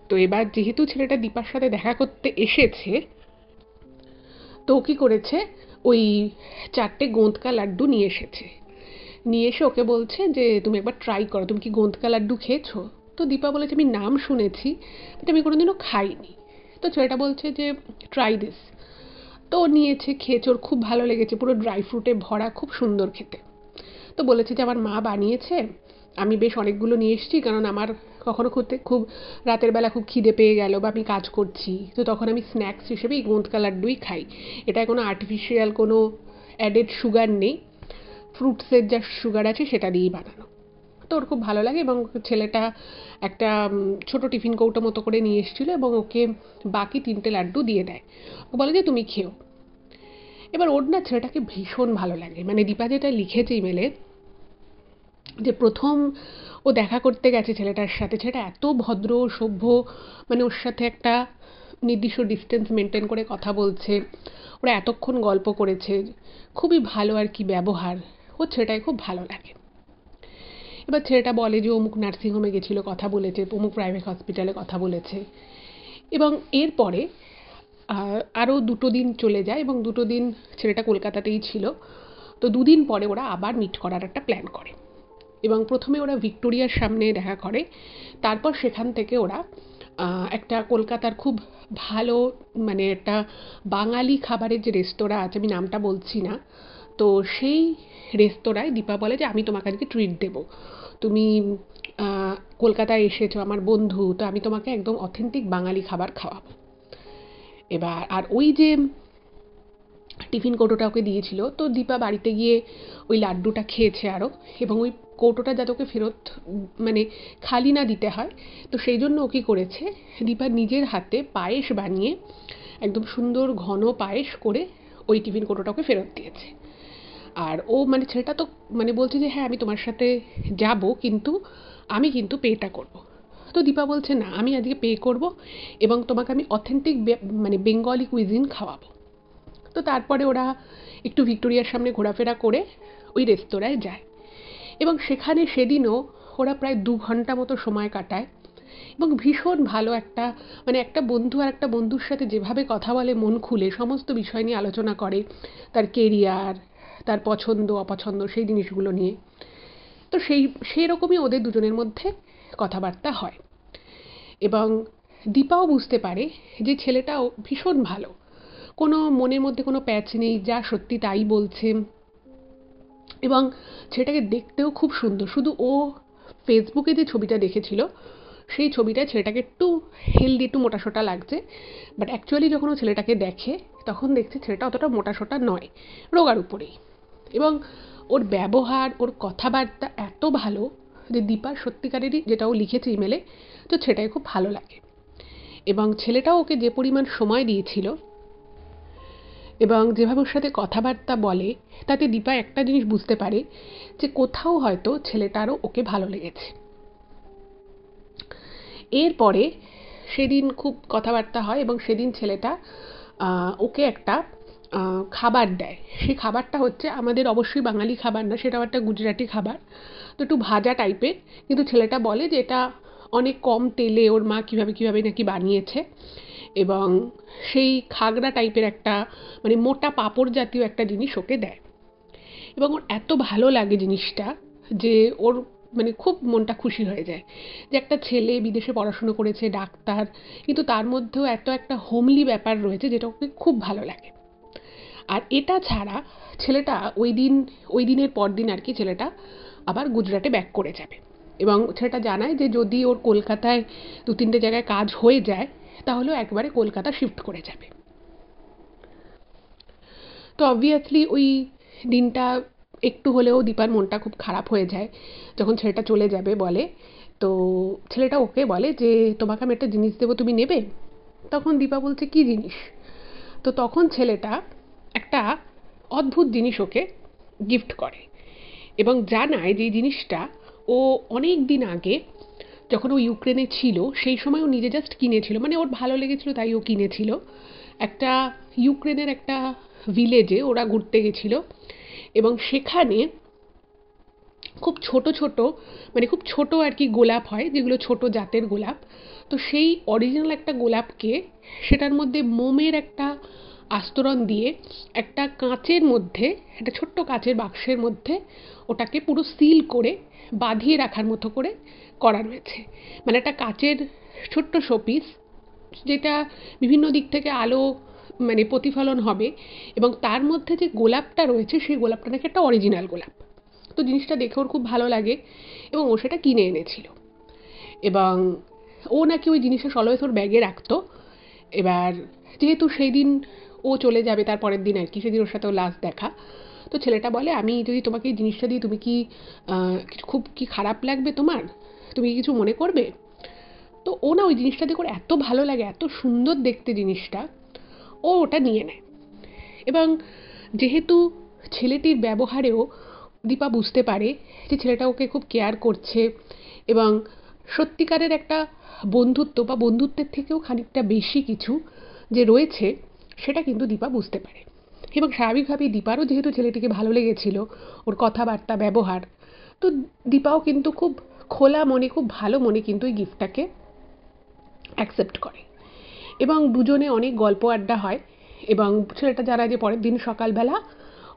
তো এবার যেহেতু ছেলেটা দীপার সাথে দেখা করতে এসেছে, তো ও কী করেছে, ওই 4টে গোঁদ কা লাড্ডু নিয়ে এসেছে। নিয়ে এসে ওকে বলছে যে তুমি একবার ট্রাই করো, তুমি কি গোঁদ কা লাড্ডু খেয়েছো? তো দীপা বলেছে আমি নাম শুনেছি, বাট আমি কোনোদিনও খাইনি। তো ছেলেটা বলছে যে ট্রাই দিস। তো ও নিয়েছে, খেয়েছে, ওর খুব ভালো লেগেছে, পুরো ড্রাই ফ্রুটে ভরা, খুব সুন্দর খেতে। তো বলেছে যে আমার মা বানিয়েছে, আমি বেশ অনেকগুলো নিয়ে এসেছি, কারণ আমার কখনো খুব রাতের বেলা খুব খিদে পেয়ে গেল বা আমি কাজ করছি, তো তখন আমি স্ন্যাক্স হিসেবে এই গোঁদ কা লাড্ডুই খাই। এটায় কোনো আর্টিফিশিয়াল কোনো অ্যাডেড সুগার নেই, ফ্রুটসের যা সুগার আছে সেটা দিয়েই বানানো। তো ওর খুব ভালো লাগে এবং ছেলেটা একটা ছোট টিফিন কৌটো মতো করে নিয়ে এসেছিলো এবং ওকে বাকি 3টে লাড্ডু দিয়ে দেয়। ও বলে যে তুমি খেও। এবার ওর না ছেলেটাকে ভীষণ ভালো লাগে, মানে দীপা যেটা লিখেছে ইমেলে, যে প্রথম ও দেখা করতে গেছে ছেলেটার সাথে, ছেলেটা এত ভদ্র সভ্য, মানে ওর সাথে একটা নির্দিষ্ট ডিস্টেন্স মেনটেন করে কথা বলছে, ওরা এতক্ষণ গল্প করেছে, খুবই ভালো আর কি ব্যবহার। ওর ছেলেটাকে খুব ভালো লাগে। এবার ছেলেটা বলে যে অমুক নার্সিংহোমে গেছিলো, কথা বলেছে, অমুক প্রাইভেট হসপিটালে কথা বলেছে। এবং এরপরে আরও 2টো দিন চলে যায় এবং 2টো দিন ছেলেটা কলকাতাতেই ছিল। তো 2দিন পরে ওরা আবার মিট করার একটা প্ল্যান করে এবং প্রথমে ওরা ভিক্টোরিয়ার সামনে দেখা করে। তারপর সেখান থেকে ওরা একটা কলকাতার খুব ভালো, মানে একটা বাঙালি খাবারের যে রেস্তোরাঁ আছে, আমি নামটা বলছি না, তো সেই রেস্তোরাঁয় দীপা বলে যে আমি তোমাকে আজকে ট্রিট দেবো, তুমি কলকাতায় এসেছো আমার বন্ধু, তো আমি তোমাকে একদম অথেন্টিক বাঙালি খাবার খাওয়াবো। এবার আর ওই যে টিফিন কৌটোটা ওকে দিয়েছিল, তো দীপা বাড়িতে গিয়ে ওই লাড্ডুটা খেয়েছে আরও, এবং ওই কৌটোটা যাতে ওকে ফেরত মানে খালি না দিতে হয়, তো সেই জন্য ও কী করেছে, দীপা নিজের হাতে পায়েস বানিয়ে একদম সুন্দর ঘন পায়েস করে ওই টিফিন কৌটোটা ওকে ফেরত দিয়েছে। আর ও মানে ছেলেটা তো মানে বলছে যে হ্যাঁ আমি তোমার সাথে যাব, কিন্তু আমি কিন্তু পেটা করব। তো দীপা বলছে না, আমি আজকে পে করব এবং তোমাকে আমি অথেন্টিক মানে বেঙ্গলি কুইজিন খাওয়াবো। তো তারপরে ওরা একটু ভিক্টোরিয়ার সামনে ঘোরাফেরা করে ওই রেস্তোরাঁয় যায় এবং সেখানে সেদিনও ওরা প্রায় 2 ঘন্টা মতো সময় কাটায়। এবং ভীষণ ভালো একটা, মানে একটা বন্ধু আর একটা বন্ধুর সাথে যেভাবে কথা বলে মন খুলে সমস্ত বিষয় নিয়ে আলোচনা করে, তার কেরিয়ার, তার পছন্দ অপছন্দ সেই জিনিসগুলো নিয়ে। তো সেই রকমই ওদের দুজনের মধ্যে কথাবার্তা হয়। এবং দীপাও বুঝতে পারে যে ছেলেটাও ভীষণ ভালো, কোনো মনের মধ্যে কোনো প্যাচ নেই, যা সত্যি তাই বলছে। এবং ছেলেটাকে দেখতেও খুব সুন্দর। শুধু ও ফেসবুকে যে ছবিটা দেখেছিল সেই ছবিটায় ছেলেটাকে একটু হেলদি, একটু মোটাসোটা লাগছে, বাট অ্যাকচুয়ালি যখন ও ছেলেটাকে দেখে তখন দেখছে ছেলেটা অতটা মোটাসোটা নয়, রোগার উপরেই। এবং ওর ব্যবহার, ওর কথাবার্তা এত ভালো যে দীপার সত্যিকারেরই, যেটা ও লিখেছে ইমেলে, তো সেটাই খুব ভালো লাগে। এবং ছেলেটাও ওকে যে পরিমাণ সময় দিয়েছিল এবং যেভাবে ওর সাথে কথাবার্তা বলে, তাতে দীপা একটা জিনিস বুঝতে পারে যে কোথাও হয়তো ছেলেটারও ওকে ভালো লেগেছে। এরপরে সেদিন খুব কথাবার্তা হয় এবং সেদিন ছেলেটা ওকে একটা খাবার দেয়। সেই খাবারটা হচ্ছে আমাদের অবশ্যই বাঙালি খাবার না, সেটাও একটা গুজরাটি খাবার, তো একটু ভাজা টাইপের। কিন্তু ছেলেটা বলে যে এটা অনেক কম তেলে ওর মা কীভাবে কীভাবে নাকি বানিয়েছে। এবং সেই খাগড়া টাইপের একটা, মানে মোটা পাঁপড় জাতীয় একটা জিনিস ওকে দেয়। এবং ওর এত ভালো লাগে জিনিসটা যে ওর মানে খুব মনটা খুশি হয়ে যায় যে একটা ছেলে বিদেশে পড়াশুনো করেছে, ডাক্তার, কিন্তু তার মধ্যেও এত একটা হোমলি ব্যাপার রয়েছে যেটা ওকে খুব ভালো লাগে। আর এটা ছাড়া ছেলেটা ওই দিনের পর দিন আর কি ছেলেটা আবার গুজরাটে ব্যাক করে যাবে। এবং ছেলেটা জানায় যে যদি ওর কলকাতায় 2-3টে জায়গায় কাজ হয়ে যায় তাহলেও একবারে কলকাতা শিফট করে যাবে। তো অবভিয়াসলি ওই দিনটা একটু হলেও দীপার মনটা খুব খারাপ হয়ে যায় যখন ছেলেটা চলে যাবে বলে। তো ছেলেটা ওকে বলে যে তোমাকে আমি একটা জিনিস দেবো, তুমি নেবে? তখন দীপা বলছে কি জিনিস? তো তখন ছেলেটা একটা অদ্ভুত জিনিস ওকে গিফট করে এবং জানায় যে এই জিনিসটা ও অনেক দিন আগে যখন ও ইউক্রেনে ছিল সেই সময় ও নিজে জাস্ট কিনেছিল, মানে ওর ভালো লেগেছিল তাই ও কিনেছিল। একটা ইউক্রেনের একটা ভিলেজে ওরা ঘুরতে গেছিল এবং সেখানে খুব ছোট ছোট, মানে খুব ছোট আর কি গোলাপ হয়, যেগুলো ছোট জাতের গোলাপ। তো সেই অরিজিনাল একটা গোলাপকে সেটার মধ্যে মোমের একটা আস্তরণ দিয়ে একটা কাঁচের মধ্যে, একটা ছোট্ট কাঁচের বাক্সের মধ্যে ওটাকে পুরো সিল করে বাঁধিয়ে রাখার মতো করে করা রয়েছে। মানে একটা কাচের ছোট্ট শোপিস, যেটা বিভিন্ন দিক থেকে আলো মানে প্রতিফলন হবে, এবং তার মধ্যে যে গোলাপটা রয়েছে সেই গোলাপটা নাকি একটা অরিজিনাল গোলাপ। তো জিনিসটা দেখে ওর খুব ভালো লাগে এবং ও সেটা কিনে এনেছিল। এবং ও নাকি ওই জিনিসটা অলওয়েজ ওর ব্যাগে রাখতো। এবার যেহেতু সেই দিন ও চলে যাবে, তার পরের দিন আর কি, সেদিন ওর সাথে ওর লাস্ট দেখা। তো ছেলেটা বলে আমি যদি তোমাকে এই জিনিসটা দিই তুমি কি খুব কি খারাপ লাগবে তোমার, তুমি কিছু মনে করবে? তো ও না ওই জিনিসটা দেখে ওর এত ভালো লাগে, এত সুন্দর দেখতে জিনিসটা, ও ওটা নিয়ে নেয়। এবং যেহেতু ছেলেটির ব্যবহারেও দীপা বুঝতে পারে যে ছেলেটা ওকে খুব কেয়ার করছে এবং সত্যিকারের একটা বন্ধুত্ব বা বন্ধুত্বের থেকেও খানিকটা বেশি কিছু যে রয়েছে, সেটা কিন্তু দীপা বুঝতে পারে। এবং স্বাভাবিকভাবেই দীপারও যেহেতু ছেলেটিকে ভালো লেগেছিল, ওর কথাবার্তা ব্যবহার, তো দীপাও কিন্তু খুব খোলা মনে, খুব ভালো মনে কিন্তু এই গিফটটাকে অ্যাকসেপ্ট করে। এবং দুজনে অনেক গল্প আড্ডা হয় এবং ছেলেটা জানায় যে পরের দিন সকালবেলা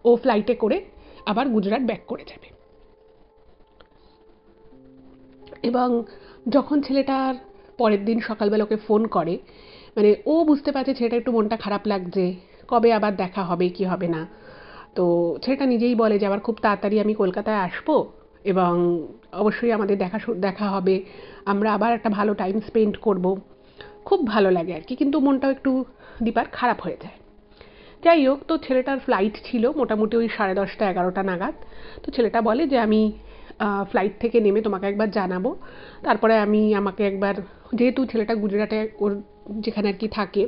ও ফ্লাইটে করে আবার গুজরাট ব্যাক করে যাবে। এবং যখন ছেলেটার পরের দিন সকালবেলা ওকে ফোন করে, মানে ও বুঝতে পারছে ছেলেটা একটু মনটা খারাপ লাগছে, কবে আবার দেখা হবে কি হবে না। তো ছেলেটা নিজেই বলে যে আবার খুব তাড়াতাড়ি আমি কলকাতায় আসবো এবং অবশ্যই আমাদের দেখা হবে, আমরা আবার একটা ভালো টাইম স্পেন্ড করব। খুব ভালো লাগে আর কি, কিন্তু মনটাও একটু দীপার খারাপ হয়ে যায়। যাই হোক, তো ছেলেটার ফ্লাইট ছিল মোটামুটি ওই 10:30-11টা নাগাদ। তো ছেলেটা বলে যে আমি ফ্লাইট থেকে নেমে তোমাকে একবার জানাবো, তারপরে আমাকে একবার, যেহেতু ছেলেটা গুজরাটে ওর যেখানে আর কি থাকে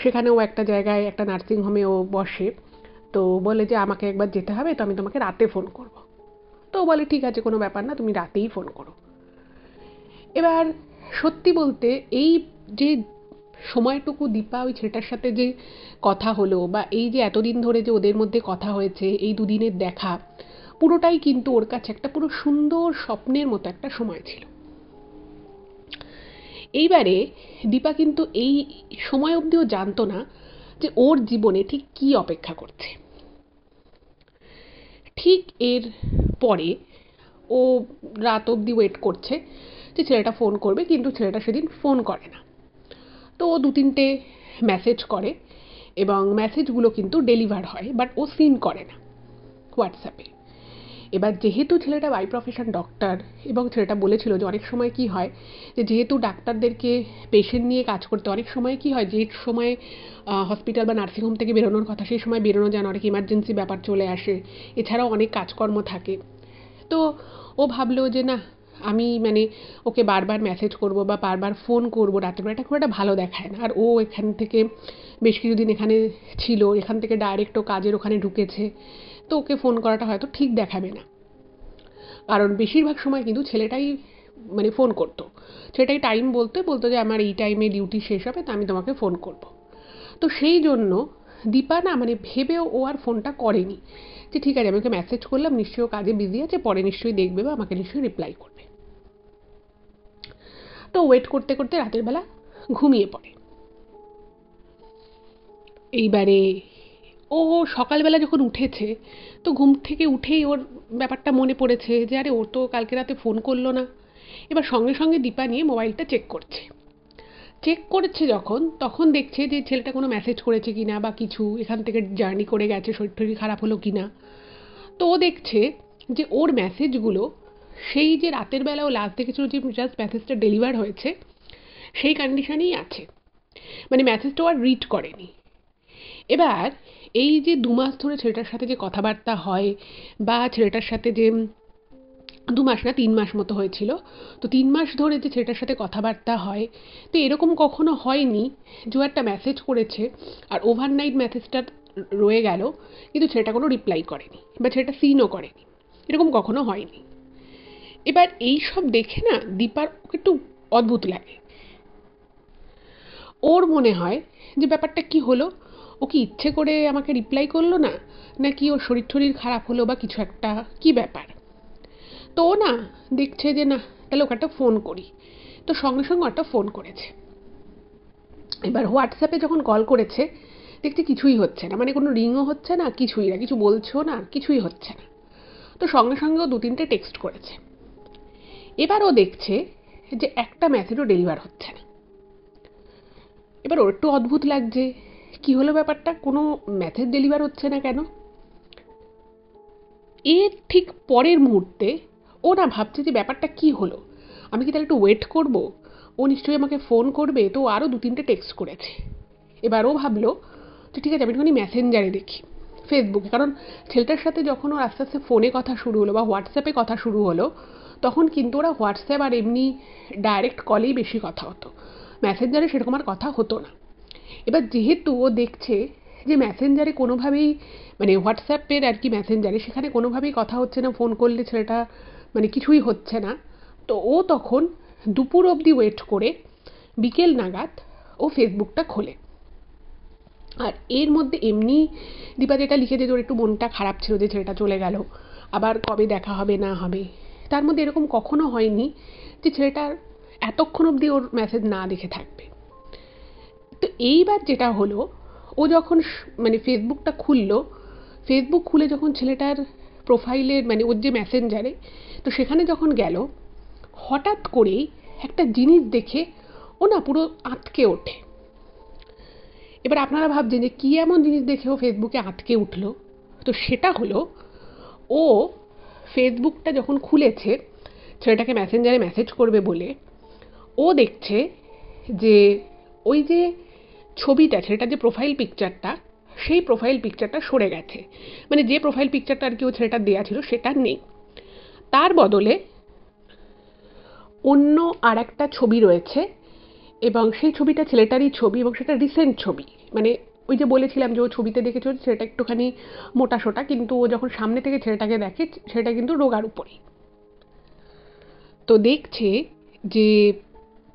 সেখানে ও একটা জায়গায় একটা নার্সিং হোমে ও বসে, তো বলে যে আমাকে একবার যেতে হবে, তো আমি তোমাকে রাতে ফোন করব। তো ও বলে ঠিক আছে, কোনো ব্যাপার না, তুমি রাতেই ফোন করো। এবার সত্যি বলতে এই যে সময়টুকু দীপা ওই ছেলেটার সাথে যে কথা হলো, বা এই যে এতদিন ধরে যে ওদের মধ্যে কথা হয়েছে, এই দুদিনের দেখা, পুরোটাই কিন্তু ওর কাছে একটা পুরো সুন্দর স্বপ্নের মতো একটা সময় ছিল। এইবারে দীপা কিন্তু এই সময় অবধিও জানতো না যে ওর জীবনে ঠিক কী অপেক্ষা করছে। ঠিক এর পরে ও রাত অবধি ওয়েট করছে যে ছেলেটা ফোন করবে, কিন্তু ছেলেটা সেদিন ফোন করে না। তো ও 2-3টে মেসেজ করে এবং মেসেজগুলো কিন্তু ডেলিভার হয়, বাট ও সিন করে না হোয়াটসঅ্যাপে। এবার যেহেতু ছেলেটা বাই প্রফেশন ডক্টর এবং ছেলেটা বলেছিল যে অনেক সময় কি হয় যে যেহেতু ডাক্তারদেরকে পেশেন্ট নিয়ে কাজ করতে অনেক সময় কি হয়, যে সময় হসপিটাল বা নার্সিংহোম থেকে বেরোনোর কথা সেই সময় বেরোনো যায় না, অনেক ইমার্জেন্সি ব্যাপার চলে আসে, এছাড়াও অনেক কাজকর্ম থাকে। তো ও ভাবলো যে না, আমি মানে ওকে বারবার মেসেজ করব বা বারবার ফোন করব রাতের বেলা, এটা খুব একটা ভালো দেখায় না। আর ও এখান থেকে বেশ কিছুদিন এখানে ছিল, এখান থেকে ডাইরেক্ট ও কাজের ওখানে ঢুকেছে, তো ওকে ফোন করাটা হয়তো ঠিক দেখাবে না। কারণ বেশিরভাগ সময় কিন্তু ছেলেটাই মানে ফোন করতো, ছেলেটাই টাইম বলতো যে আমার এই টাইমে ডিউটি শেষ হবে, তো আমি তোমাকে ফোন করব। তো সেই জন্য দীপা না মানে ভেবেও ও আর ফোনটা করেনি যে ঠিক আছে আমি ওকে মেসেজ করলাম, নিশ্চয়ই ও কাজে বিজি আছে, পরে নিশ্চয়ই দেখবে বা আমাকে নিশ্চয়ই রিপ্লাই করবে। তো ওয়েট করতে করতে রাতের বেলা ঘুমিয়ে পড়ে। এইবারে ও সকালবেলা যখন উঠেছে, তো ঘুম থেকে উঠেই ওর ব্যাপারটা মনে পড়েছে যে আরে ও তো কালকে রাতে ফোন করলো না। এবার সঙ্গে সঙ্গে দীপা নিয়ে মোবাইলটা চেক করছে যখন, তখন দেখছে যে ছেলেটা কোনো মেসেজ করেছে কিনা বা কিছু, এখান থেকে জার্নি করে গেছে, শরীর টরীর খারাপ হলো কিনা। তো ও দেখছে যে ওর মেসেজগুলো সেই যে রাতের বেলা ও লাস্ট দেখেছিল যে জাস্ট মেসেজটা ডেলিভার হয়েছে সেই কন্ডিশনেই আছে, মানে মেসেজটা আর রিড করেনি। এবার এই যে 2 মাস ধরে ছেলেটার সাথে যে কথাবার্তা হয় বা ছেলেটার সাথে যে 2 মাস না 3 মাস মতো হয়েছিল, তো 3 মাস ধরে যে ছেলেটার সাথে কথাবার্তা হয়, তো এরকম কখনো হয়নি যে ও একটা মেসেজ করেছে আর ওভারনাইট মেসেজটা রয়ে গেল কিন্তু ছেলেটা কোনো রিপ্লাই করেনি বা ছেলেটা সিনও করেনি, এরকম কখনো হয়নি। এবার এই সব দেখে না দীপার একটু অদ্ভুত লাগে। ওর মনে হয় যে ব্যাপারটা কি হলো, ও কি ইচ্ছে করে আমাকে রিপ্লাই করলো না, নাকি ওর শরীর টরীর খারাপ হলো বা কিছু একটা, কি ব্যাপার। তো ও না দেখছে যে না তাহলে ওকে একটা ফোন করি, তো সঙ্গে সঙ্গে একটা ফোন করেছে। এবার হোয়াটসঅ্যাপে যখন কল করেছে দেখছে কিছুই হচ্ছে না, মানে কোনো রিংও হচ্ছে না, কিছুই না, কিছু বলছেও না, কিছুই হচ্ছে না। তো সঙ্গে সঙ্গে ও 2-3টে টেক্সট করেছে। এবার ও দেখছে যে একটা মেসেজও ডেলিভার হচ্ছে না। এবার ওর একটু অদ্ভুত লাগছে, কি হলো ব্যাপারটা, কোনো মেসেজ ডেলিভার হচ্ছে না কেন। এর ঠিক পরের মুহূর্তে ও না ভাবছে যে ব্যাপারটা কি হলো, আমি কি তাহলে একটু ওয়েট করব, ও নিশ্চয়ই আমাকে ফোন করবে। তো আরও 2-3টে টেক্সট করেছে। এবার ও ভাবলো যে ঠিক আছে আমি একটুখানি মেসেঞ্জারে দেখি, ফেসবুকে, কারণ ছেলেটার সাথে যখন ওর আস্তে আস্তে ফোনে কথা শুরু হলো বা হোয়াটসঅ্যাপে কথা শুরু হলো, তখন কিন্তু ওরা হোয়াটসঅ্যাপ আর এমনি ডাইরেক্ট কলেই বেশি কথা হতো, মেসেঞ্জারে সেরকম আর কথা হতো না। এবার যেহেতু ও দেখছে যে মেসেঞ্জারে কোনোভাবেই মানে হোয়াটসঅ্যাপের আর কি মেসেঞ্জারে সেখানে কোনোভাবেই কথা হচ্ছে না, ফোন করলে ছেলেটা মানে কিছুই হচ্ছে না, তো ও তখন দুপুর অবধি ওয়েট করে বিকেল নাগাদ ও ফেসবুকটা খোলে। আর এর মধ্যে এমনি দীপা যেটা লিখেছে যে ওর একটু মনটা খারাপ ছিল যে ছেলেটা চলে গেল, আবার কবে দেখা হবে না হবে, তার মধ্যে এরকম কখনো হয়নি যে ছেলেটার এতক্ষণ অবধি ওর মেসেজ না দেখে থাকবে। তো এইবার যেটা হলো, ও যখন মানে ফেসবুকটা খুললো, ফেসবুক খুলে যখন ছেলেটার প্রোফাইলের মানে ওর যে মেসেঞ্জারে, তো সেখানে যখন গেল, হঠাৎ করেই একটা জিনিস দেখে ও না পুরো আঁতকে ওঠে। এবার আপনারা ভাবছেন যে কী এমন জিনিস দেখে ও ফেসবুকে আঁতকে উঠলো, তো সেটা হলো ও ফেসবুকটা যখন খুলেছে ছেলেটাকে মেসেঞ্জারে মেসেজ করবে বলে, ও দেখছে যে ওই যে ছবিটা, ছেলেটার যে প্রোফাইল পিকচারটা, সেই প্রোফাইল পিকচারটা সরে গেছে, মানে যে প্রোফাইল পিকচারটা আর কি ও ছেলেটার দেওয়া ছিল সেটা নেই, তার বদলে অন্য আর একটা ছবি রয়েছে এবং সেই ছবিটা ছেলেটারই ছবি এবং সেটা রিসেন্ট ছবি। মানে ওই যে বলেছিলাম যে ও ছবিতে দেখেছো ছেলেটা একটুখানি মোটা সোটা, কিন্তু ও যখন সামনে থেকে ছেলেটাকে দেখে সেটা কিন্তু রোগার উপরে। তো দেখছে যে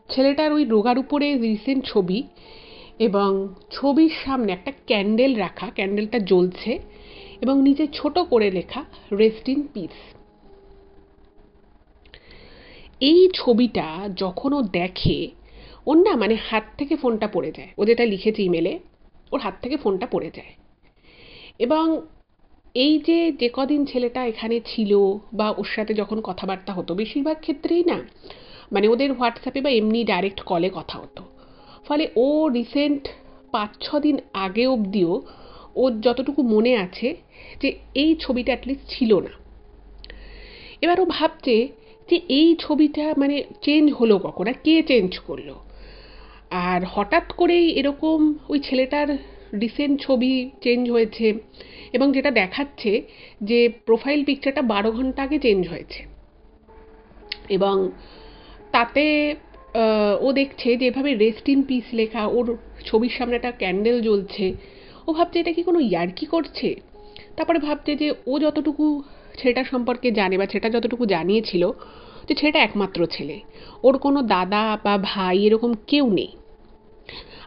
ছেলেটার ওই রোগার উপরে রিসেন্ট ছবি এবং ছবির সামনে একটা ক্যান্ডেল রাখা, ক্যান্ডেলটা জ্বলছে এবং নিচে ছোট করে লেখা রেস্ট ইন পিস। এই ছবিটা যখন ও দেখে ওর না মানে হাত থেকে ফোনটা পড়ে যায়, ও যেটা লিখেছে ইমেলে, ওর হাত থেকে ফোনটা পড়ে যায়। এবং এই যে যে কদিন ছেলেটা এখানে ছিল বা ওর সাথে যখন কথাবার্তা হতো, বেশিরভাগ ক্ষেত্রেই না মানে ওদের হোয়াটসঅ্যাপে বা এমনি ডাইরেক্ট কলে কথা হতো। ফলে ও রিসেন্ট 5-6 দিন আগে অবধিও ওর যতটুকু মনে আছে যে এই ছবিটা অ্যাটলিস্ট ছিল না। এবার ও ভাবছে যে এই ছবিটা মানে চেঞ্জ হলো কখন, আর কে চেঞ্জ করলো। আর হঠাৎ করেই এরকম ওই ছেলেটার রিসেন্ট ছবি চেঞ্জ হয়েছে, এবং যেটা দেখাচ্ছে যে প্রোফাইল পিকচারটা 12 ঘন্টা আগে চেঞ্জ হয়েছে। এবং তাতে ও দেখছে যে এভাবে রেস্ট ইন পিস লেখা, ওর ছবির সামনে একটা ক্যান্ডেল জ্বলছে। ও ভাবছে এটা কি কোনো ইয়ার্কি করছে। তারপরে ভাবছে যে ও যতটুকু ছেলেটার সম্পর্কে জানে বা ছেলেটা যতটুকু জানিয়েছিল, যে ছেলেটা একমাত্র ছেলে, ওর কোনো দাদা বা ভাই এরকম কেউ নেই।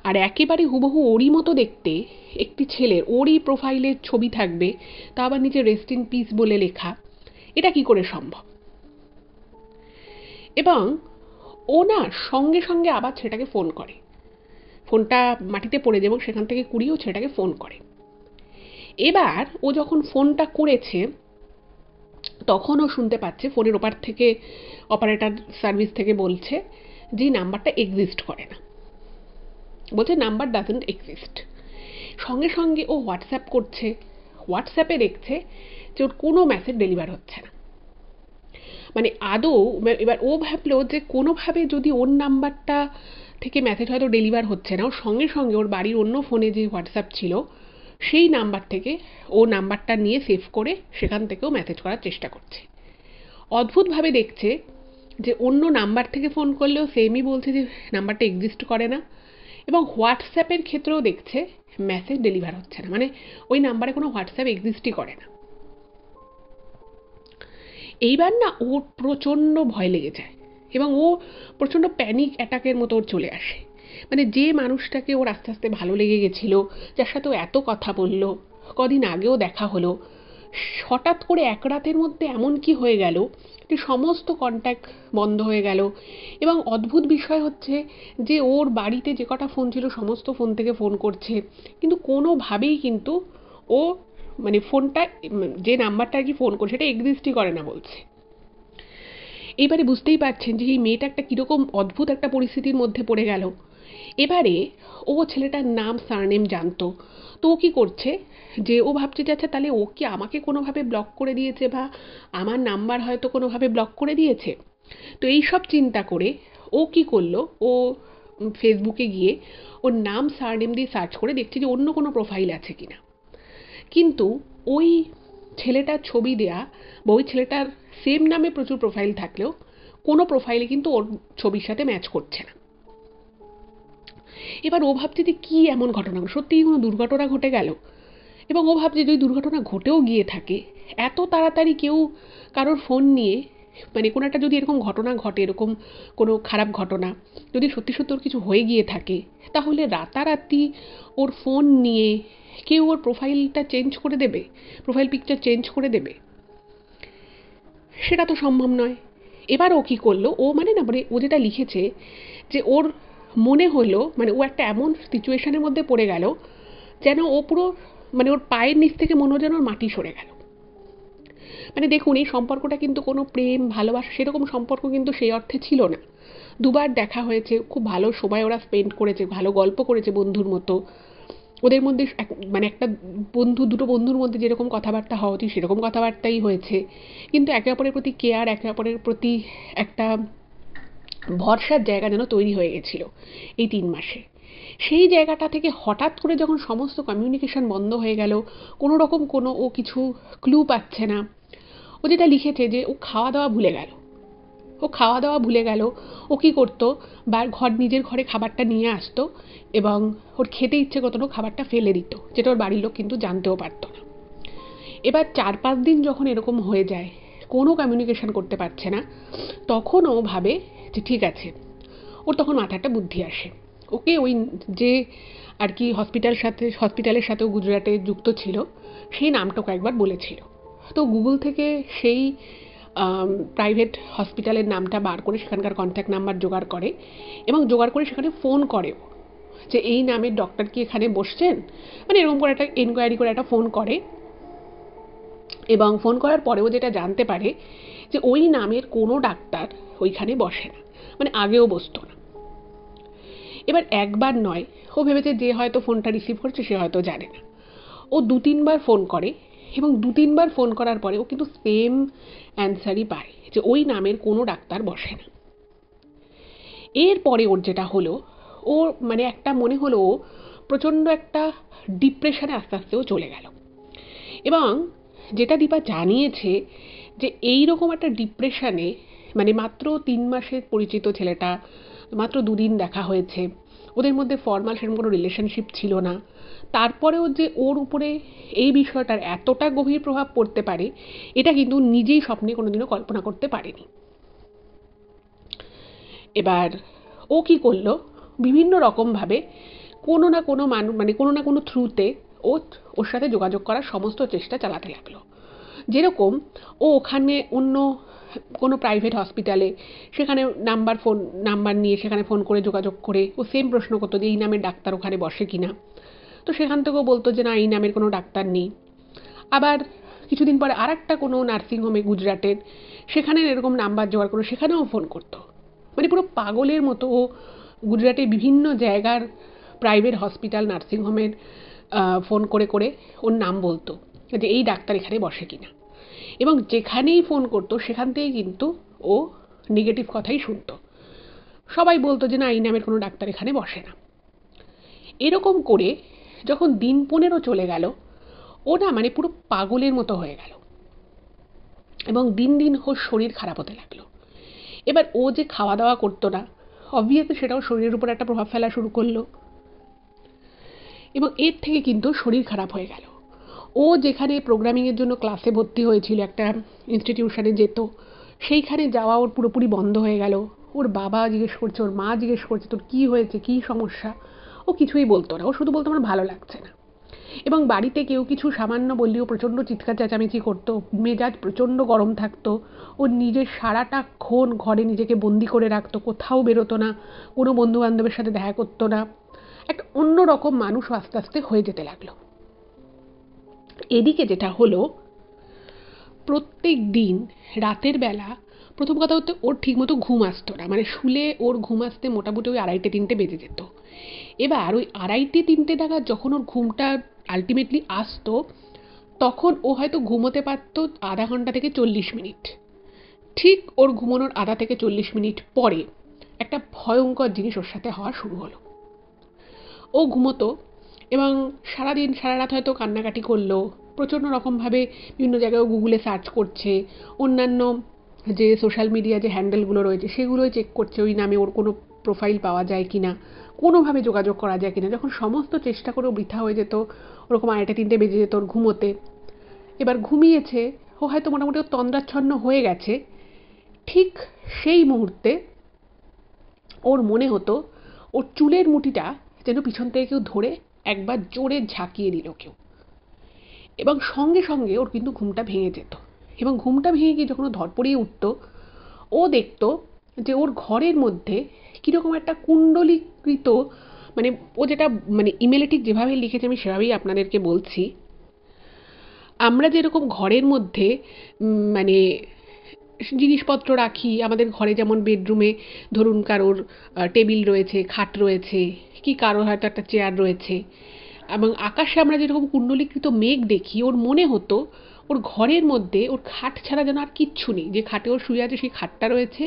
আর একেবারে হুবহু ওরই মতো দেখতে একটি ছেলের ওরই প্রোফাইলের ছবি থাকবে, তা আবার নিচে রেস্ট ইন পিস বলে লেখা, এটা কি করে সম্ভব। এবং ও না সঙ্গে সঙ্গে আবার ছেলেটাকে ফোন করে, ফোনটা মাটিতে পড়ে যায় এবং সেখান থেকে কুড়িয়েও ছেলেটাকে ফোন করে। এবার ও যখন ফোনটা করেছে তখন ও শুনতে পাচ্ছে ফোনের ওপার থেকে অপারেটর সার্ভিস থেকে বলছে যে নাম্বারটা এক্সিস্ট করে না, বলছে নাম্বার ডাজন্ট এক্সিস্ট। সঙ্গে সঙ্গে ও হোয়াটসঅ্যাপ করছে, হোয়াটসঅ্যাপে দেখছে যে ওর কোনো মেসেজ ডেলিভার হচ্ছে না। মানে আদৌ এবার ও ভাবলো যে কোনোভাবে যদি ওর নাম্বারটা থেকে মেসেজ হয়তো ডেলিভার হচ্ছে না, ওর সঙ্গে সঙ্গে ওর বাড়ির অন্য ফোনে যে হোয়াটসঅ্যাপ ছিল সেই নাম্বার থেকে ও নাম্বারটা নিয়ে সেভ করে সেখান থেকেও মেসেজ করার চেষ্টা করছে। অদ্ভুতভাবে দেখছে যে অন্য নাম্বার থেকে ফোন করলেও সেমই বলছে যে নাম্বারটা এক্সিস্ট করে না, এবং হোয়াটসঅ্যাপের ক্ষেত্রেও দেখছে মেসেজ ডেলিভার হচ্ছে না, মানে ওই নাম্বারে কোনো হোয়াটসঅ্যাপ এক্সিস্টই করে না। এইবার না ওর প্রচণ্ড ভয় লেগে যায় এবং ও প্রচণ্ড প্যানিক অ্যাটাকের মতো ওর চলে আসে। মানে যে মানুষটাকে ওর আস্তে আস্তে ভালো লেগে গেছিল, যার সাথে ও এত কথা বলল, কদিন আগেও দেখা হলো, হঠাৎ করে এক রাতের মধ্যে এমন কি হয়ে গেল যে সমস্ত কন্ট্যাক্ট বন্ধ হয়ে গেল। এবং অদ্ভুত বিষয় হচ্ছে যে ওর বাড়িতে যে কটা ফোন ছিল সমস্ত ফোন থেকে ফোন করছে, কিন্তু কোনোভাবেই কিন্তু ও মানে ফোনটা যে নাম্বারটা আর কি ফোন করছে সেটা এক্সিস্টই করে না বলছে। এবারে বুঝতেই পারছেন যে এই মেয়েটা একটা কীরকম অদ্ভুত একটা পরিস্থিতির মধ্যে পড়ে গেল। এবারে ও ছেলেটার নাম সারনেম জানতো, তো ও কী করছে যে ও ভাবছে যে আচ্ছা তাহলে ও কি আমাকে কোনোভাবে ব্লক করে দিয়েছে বা আমার নাম্বার হয়তো কোনোভাবে ব্লক করে দিয়েছে। তো এই সব চিন্তা করে ও কি করলো, ও ফেসবুকে গিয়ে ওর নাম সারনেম দিয়ে সার্চ করে দেখছে যে অন্য কোনো প্রোফাইল আছে কিনা। কিন্তু ওই ছেলেটার ছবি দেয়া বা ওই ছেলেটার সেম নামে প্রচুর প্রোফাইল থাকলেও কোনো প্রোফাইলে কিন্তু ওর ছবির সাথে ম্যাচ করছে না। এবার ও ভাবছে যে কী এমন ঘটনা, সত্যিই কোনো দুর্ঘটনা ঘটে গেল। এবং ও ভাবছে যদি দুর্ঘটনা ঘটেও গিয়ে থাকে, এত তাড়াতাড়ি কেউ কারোর ফোন নিয়ে মানে কোনো একটা যদি এরকম ঘটনা ঘটে, এরকম কোনো খারাপ ঘটনা যদি সত্যি সত্যি ওর কিছু হয়ে গিয়ে থাকে, তাহলে রাতারাতি ওর ফোন নিয়ে কেউ ওর প্রোফাইলটা চেঞ্জ করে দেবে, প্রোফাইল পিকচার চেঞ্জ করে দেবে, সেটা তো সম্ভব নয়। এবার ও কী করলো, ও মানে না মানে ও যেটা লিখেছে যে ওর মনে হলো মানে ও একটা এমন সিচুয়েশনের মধ্যে পড়ে গেল যেন ও পুরো মানে ওর পায়ের নিচ থেকে মনে হয় যেন ওর মাটি সরে গেল। মানে দেখুন এই সম্পর্কটা কিন্তু কোনো প্রেম ভালোবাসা সেরকম সম্পর্ক কিন্তু সেই অর্থে ছিল না। দুবার দেখা হয়েছে, খুব ভালো সময় ওরা স্পেন্ড করেছে, ভালো গল্প করেছে বন্ধুর মতো। ওদের মধ্যে মানে একটা দুটো বন্ধুর মধ্যে যেরকম কথাবার্তা হওয়া উচিত সেরকম কথাবার্তাই হয়েছে, কিন্তু একে অপরের প্রতি কেয়ার, একে অপরের প্রতি একটা ভরসার জায়গা যেন তৈরি হয়ে গেছিল এই 3 মাসে। সেই জায়গাটা থেকে হঠাৎ করে যখন সমস্ত কমিউনিকেশন বন্ধ হয়ে গেল, কোনো রকম কোনো ও কিছু ক্লু পাচ্ছে না। ও যেটা লিখেছে যে ও খাওয়া দাওয়া ভুলে গেল, ও খাওয়া দাওয়া ভুলে গেল। ও কী করতো, নিজের ঘরে খাবারটা নিয়ে আসতো এবং ওর খেতে ইচ্ছে করতো না, খাবারটা ফেলে দিত, যেটা ওর বাড়ির লোক কিন্তু জানতেও পারতো না। এবার 4-5 দিন যখন এরকম হয়ে যায়, কোনো কমিউনিকেশন করতে পারছে না, তখন ও ভাবে যে ঠিক আছে, ওর তখন মাথায় একটা বুদ্ধি আসে। ওকে ওই যে আর কি হসপিটালের সাথেও গুজরাটে যুক্ত ছিল সেই নামটাকে একবার বলেছিল। তো গুগল থেকে সেই প্রাইভেট হসপিটালের নামটা বার করে সেখানকার কন্ট্যাক্ট নাম্বার জোগাড় করে এবং জোগাড় করে সেখানে ফোন করেও যে এই নামের ডক্টর কি এখানে বসছেন, মানে এরকম করে একটা এনকোয়ারি করে একটা ফোন করে। এবং ফোন করার পরেও যেটা জানতে পারে যে ওই নামের কোনো ডাক্তার ওইখানে বসে না, মানে আগেও বসতো না। এবার একবার নয়, ও ভেবেছে যে হয়তো ফোনটা রিসিভ করছে সে হয়তো জানে না। ও 2-3বার ফোন করে এবং 2-3বার ফোন করার পরে ও কিন্তু সেম অ্যান্সারই পায় যে ওই নামের কোনো ডাক্তার বসে না। এরপরে ওর যেটা হলো, ওর মানে একটা মনে হলো ও প্রচণ্ড একটা ডিপ্রেশনে আস্তে আস্তেও চলে গেল। এবং যেটা দীপা জানিয়েছে যে এই রকম একটা ডিপ্রেশনে, মানে মাত্র 3 মাসের পরিচিত ছেলেটা, মাত্র 2 দিন দেখা হয়েছে, ওদের মধ্যে ফর্মাল সেরকম কোনো রিলেশনশিপ ছিল না, তারপরেও যে ওর উপরে এই বিষয়টার এতটা গভীর প্রভাব পড়তে পারে এটা কিন্তু নিজেই স্বপ্নে কোনোদিনও কল্পনা করতে পারেনি। এবার ও কি করলো, বিভিন্ন রকমভাবে কোনো না কোনো মানে কোনো না কোনো থ্রুতে ও ওর সাথে যোগাযোগ করার সমস্ত চেষ্টা চালাতে লাগলো। যেরকম ও ওখানে অন্য কোনো প্রাইভেট হসপিটালে সেখানে নাম্বার নিয়ে সেখানে ফোন করে যোগাযোগ করে ও সেম প্রশ্ন করতো যে এই নামের ডাক্তার ওখানে বসে কিনা। তো সেখান থেকেও বলতো যে না, এই নামের কোনো ডাক্তার নেই। আবার কিছুদিন পরে আর একটা কোনো নার্সিংহোমে গুজরাটের, সেখানে এরকম নাম্বার জোগাড় করে সেখানেও ফোন করতো। মানে পুরো পাগলের মতো ও গুজরাটের বিভিন্ন জায়গার প্রাইভেট হসপিটাল নার্সিংহোমের ফোন করে করে ওর নাম বলতো যে এই ডাক্তার এখানে বসে কিনা। এবং যেখানেই ফোন করতো সেখান থেকেই কিন্তু ও নেগেটিভ কথাই শুনতো। সবাই বলতো যে না, এই নামের কোনো ডাক্তার এখানে বসে না। এরকম করে যখন দিন 15 চলে গেল, ও না মানে পুরো পাগলের মতো হয়ে গেল এবং দিন দিন ওর শরীর খারাপ হতে লাগলো। এবার ও যে খাওয়া দাওয়া করতো না, অবভিয়াসলি সেটাও শরীরের উপর একটা প্রভাব ফেলা শুরু করলো এবং এর থেকে কিন্তু শরীর খারাপ হয়ে গেল। ও যেখানে প্রোগ্রামিংয়ের জন্য ক্লাসে ভর্তি হয়েছিল, একটা ইনস্টিটিউশনে যেত, সেইখানে যাওয়া ওর পুরোপুরি বন্ধ হয়ে গেল। ওর বাবা জিজ্ঞেস করছে, ওর মা জিজ্ঞেস করছে তোর কী হয়েছে, কী সমস্যা, ও কিছুই বলতো না। ও শুধু বলতো আমার ভালো লাগছে না। এবং বাড়িতে কেউ কিছু সামান্য বললেও প্রচণ্ড চিৎকার চেঁচামেচি করতো, মেজাজ প্রচণ্ড গরম থাকতো। ও নিজের সারাটাক্ষণ ঘরে নিজেকে বন্দি করে রাখতো, কোথাও বেরোতো না, কোনো বন্ধুবান্ধবের সাথে দেখা করতো না। একটা অন্যরকম মানুষও আস্তে আস্তে হয়ে যেতে লাগলো। এদিকে যেটা হলো, প্রত্যেক দিন রাতের বেলা প্রথম কথা হচ্ছে ওর ঠিকমতো ঘুম আসতো না, মানে শুলে ওর ঘুম আসতে মোটামুটি ওই 2:30-3টে বেজে যেত। এবার ওই 2:30-3টে নাগাদ যখন ওর ঘুমটা আলটিমেটলি আসতো, তখন ও হয়তো ঘুমোতে পারতো আধা ঘন্টা থেকে 40 মিনিট। ঠিক ওর ঘুমানোর আধা থেকে 40 মিনিট পরে একটা ভয়ঙ্কর জিনিস ওর সাথে হওয়া শুরু হলো। ও ঘুমোতো এবং সারাদিন সারা রাত হয়তো কান্নাকাটি করলো, প্রচণ্ড রকমভাবে বিভিন্ন জায়গায় গুগলে সার্চ করছে, অন্যান্য যে সোশ্যাল মিডিয়া যে হ্যান্ডেলগুলো রয়েছে সেগুলোই চেক করছে ওই নামে ওর কোনো প্রোফাইল পাওয়া যায় কিনা, কোনোভাবে যোগাযোগ করা যায় কিনা। যখন সমস্ত চেষ্টা করেও বৃথা হয়ে যেত, ওরকম 2:30-3টে বেজে যেত ওর ঘুমোতে। এবার ঘুমিয়েছে, ও হয়তো মোটামুটি তন্দ্রাচ্ছন্ন হয়ে গেছে, ঠিক সেই মুহূর্তে ওর মনে হতো ওর চুলের মুঠিটা যেন পিছন থেকে কেউ ধরে একবার জোরে ঝাঁকিয়ে দিল কেউ, এবং সঙ্গে সঙ্গে ওর কিন্তু ঘুমটা ভেঙে যেত। এবং ঘুমটা ভেঙে গিয়ে যখন ও ধড়পড়িয়ে উঠত, ও দেখত যে ওর ঘরের মধ্যে কীরকম একটা কুণ্ডলীকৃত, মানে ও যেটা মানে ইমেলে ঠিক যেভাবে লিখেছে আমি সেভাবেই আপনাদেরকে বলছি। আমরা যেরকম ঘরের মধ্যে মানে জিনিসপত্র রাখি, আমাদের ঘরে যেমন বেডরুমে ধরুন কারোর টেবিল রয়েছে, খাট রয়েছে, কি কারোর হয়তো একটা চেয়ার রয়েছে, এবং আকাশে আমরা যেরকম কুণ্ডলীকৃত মেঘ দেখি, ওর মনে হতো ওর ঘরের মধ্যে ওর খাট ছাড়া যেন আর কিচ্ছু নেই। যে খাটে ওর শুয়ে আছে সেই খাটটা রয়েছে,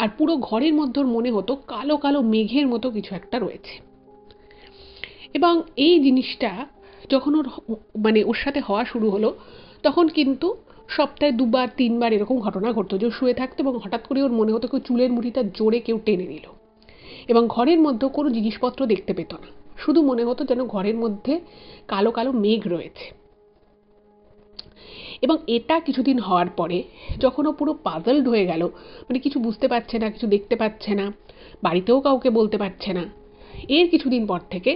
আর পুরো ঘরের মধ্যে ওর মনে হতো কালো কালো মেঘের মতো কিছু একটা রয়েছে। এবং এই জিনিসটা যখন ওর মানে ওর সাথে হওয়া শুরু হলো, তখন কিন্তু সপ্তাহে 2-3বার এরকম ঘটনা ঘটতো যে ও শুয়ে থাকতো এবং হঠাৎ করে ওর মনে হতো কেউ চুলের মুঠিটা জোরে কেউ টেনে নিল, এবং ঘরের মধ্যেও কোনো জিনিসপত্র দেখতে পেত না, শুধু মনে হতো যেন ঘরের মধ্যে কালো কালো মেঘ রয়েছে। এবং এটা কিছুদিন হওয়ার পরে যখন ও পুরো পাজলড হয়ে গেল, মানে কিছু বুঝতে পারছে না, কিছু দেখতে পাচ্ছে না, বাড়িতেও কাউকে বলতে পারছে না, এর কিছুদিন পর থেকে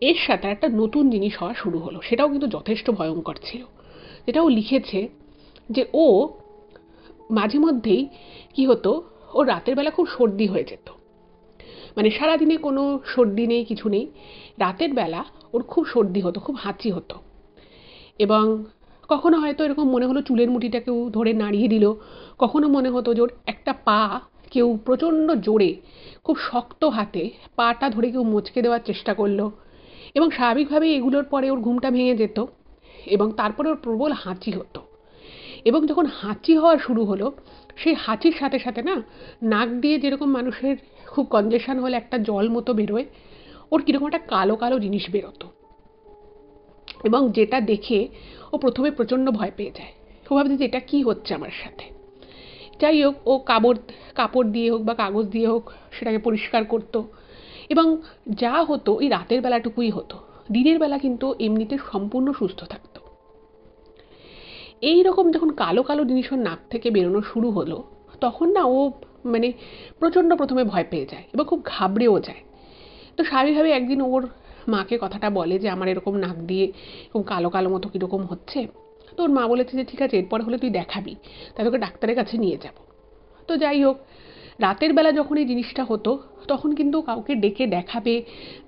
এর সাথে একটা নতুন জিনিস হওয়া শুরু হলো। সেটাও কিন্তু যথেষ্ট ভয়ঙ্কর ছিল। যেটা ও লিখেছে যে ও মাঝে মধ্যেই কি হতো, ওর রাতের বেলা খুব সর্দি হয়ে যেত। মানে সারাদিনে কোনো সর্দি নেই, কিছু নেই, রাতের বেলা ওর খুব সর্দি হতো, খুব হাঁচি হতো। এবং কখনো হয়তো এরকম মনে হলো চুলের মুঠিটা কেউ ধরে নাড়িয়ে দিল, কখনো মনে হতো যে ওর একটা পা কেউ প্রচণ্ড জোরে খুব শক্ত হাতে পাটা ধরে কেউ মচকে দেওয়ার চেষ্টা করলো। এবং স্বাভাবিকভাবেই এগুলোর পরে ওর ঘুমটা ভেঙে যেত এবং তারপরে ওর প্রবল হাঁচি হতো। এবং যখন হাঁচি হওয়া শুরু হলো, সেই হাঁচির সাথে সাথে না নাক দিয়ে যেরকম মানুষের খুব কনজেশন হলে একটা জল মতো বেরোয়, ওর কীরকম একটা কালো কালো জিনিস বেরোতো। এবং যেটা দেখে ও প্রথমে প্রচণ্ড ভয় পেয়ে যায়। ও ভাবছে যে এটা কী হচ্ছে আমার সাথে। যাই হোক, ও কাপড় দিয়ে হোক বা কাগজ দিয়ে হোক সেটাকে পরিষ্কার করতো। এবং যা হতো ওই রাতের বেলাটুকুই হতো, দিনের বেলা কিন্তু এমনিতে সম্পূর্ণ সুস্থ থাকতো। এই রকম যখন কালো কালো জিনিস ওর নাক থেকে বেরোনো শুরু হলো, তখন না ও মানে প্রচণ্ড প্রথমে ভয় পেয়ে যায় এবং খুব ঘাবড়েও যায়। তো স্বাভাবিকভাবে একদিন ওর মাকে কথাটা বলে যে আমার এরকম নাক দিয়ে এরকম কালো কালো মতো কীরকম হচ্ছে। তো ওর মা বলেছে যে ঠিক আছে, এরপর হলে তুই দেখাবি, তাই তোকে ডাক্তারের কাছে নিয়ে যাব। তো যাই হোক, রাতের বেলা যখন এই জিনিসটা হতো, তখন কিন্তু কাউকে ডেকে দেখাবে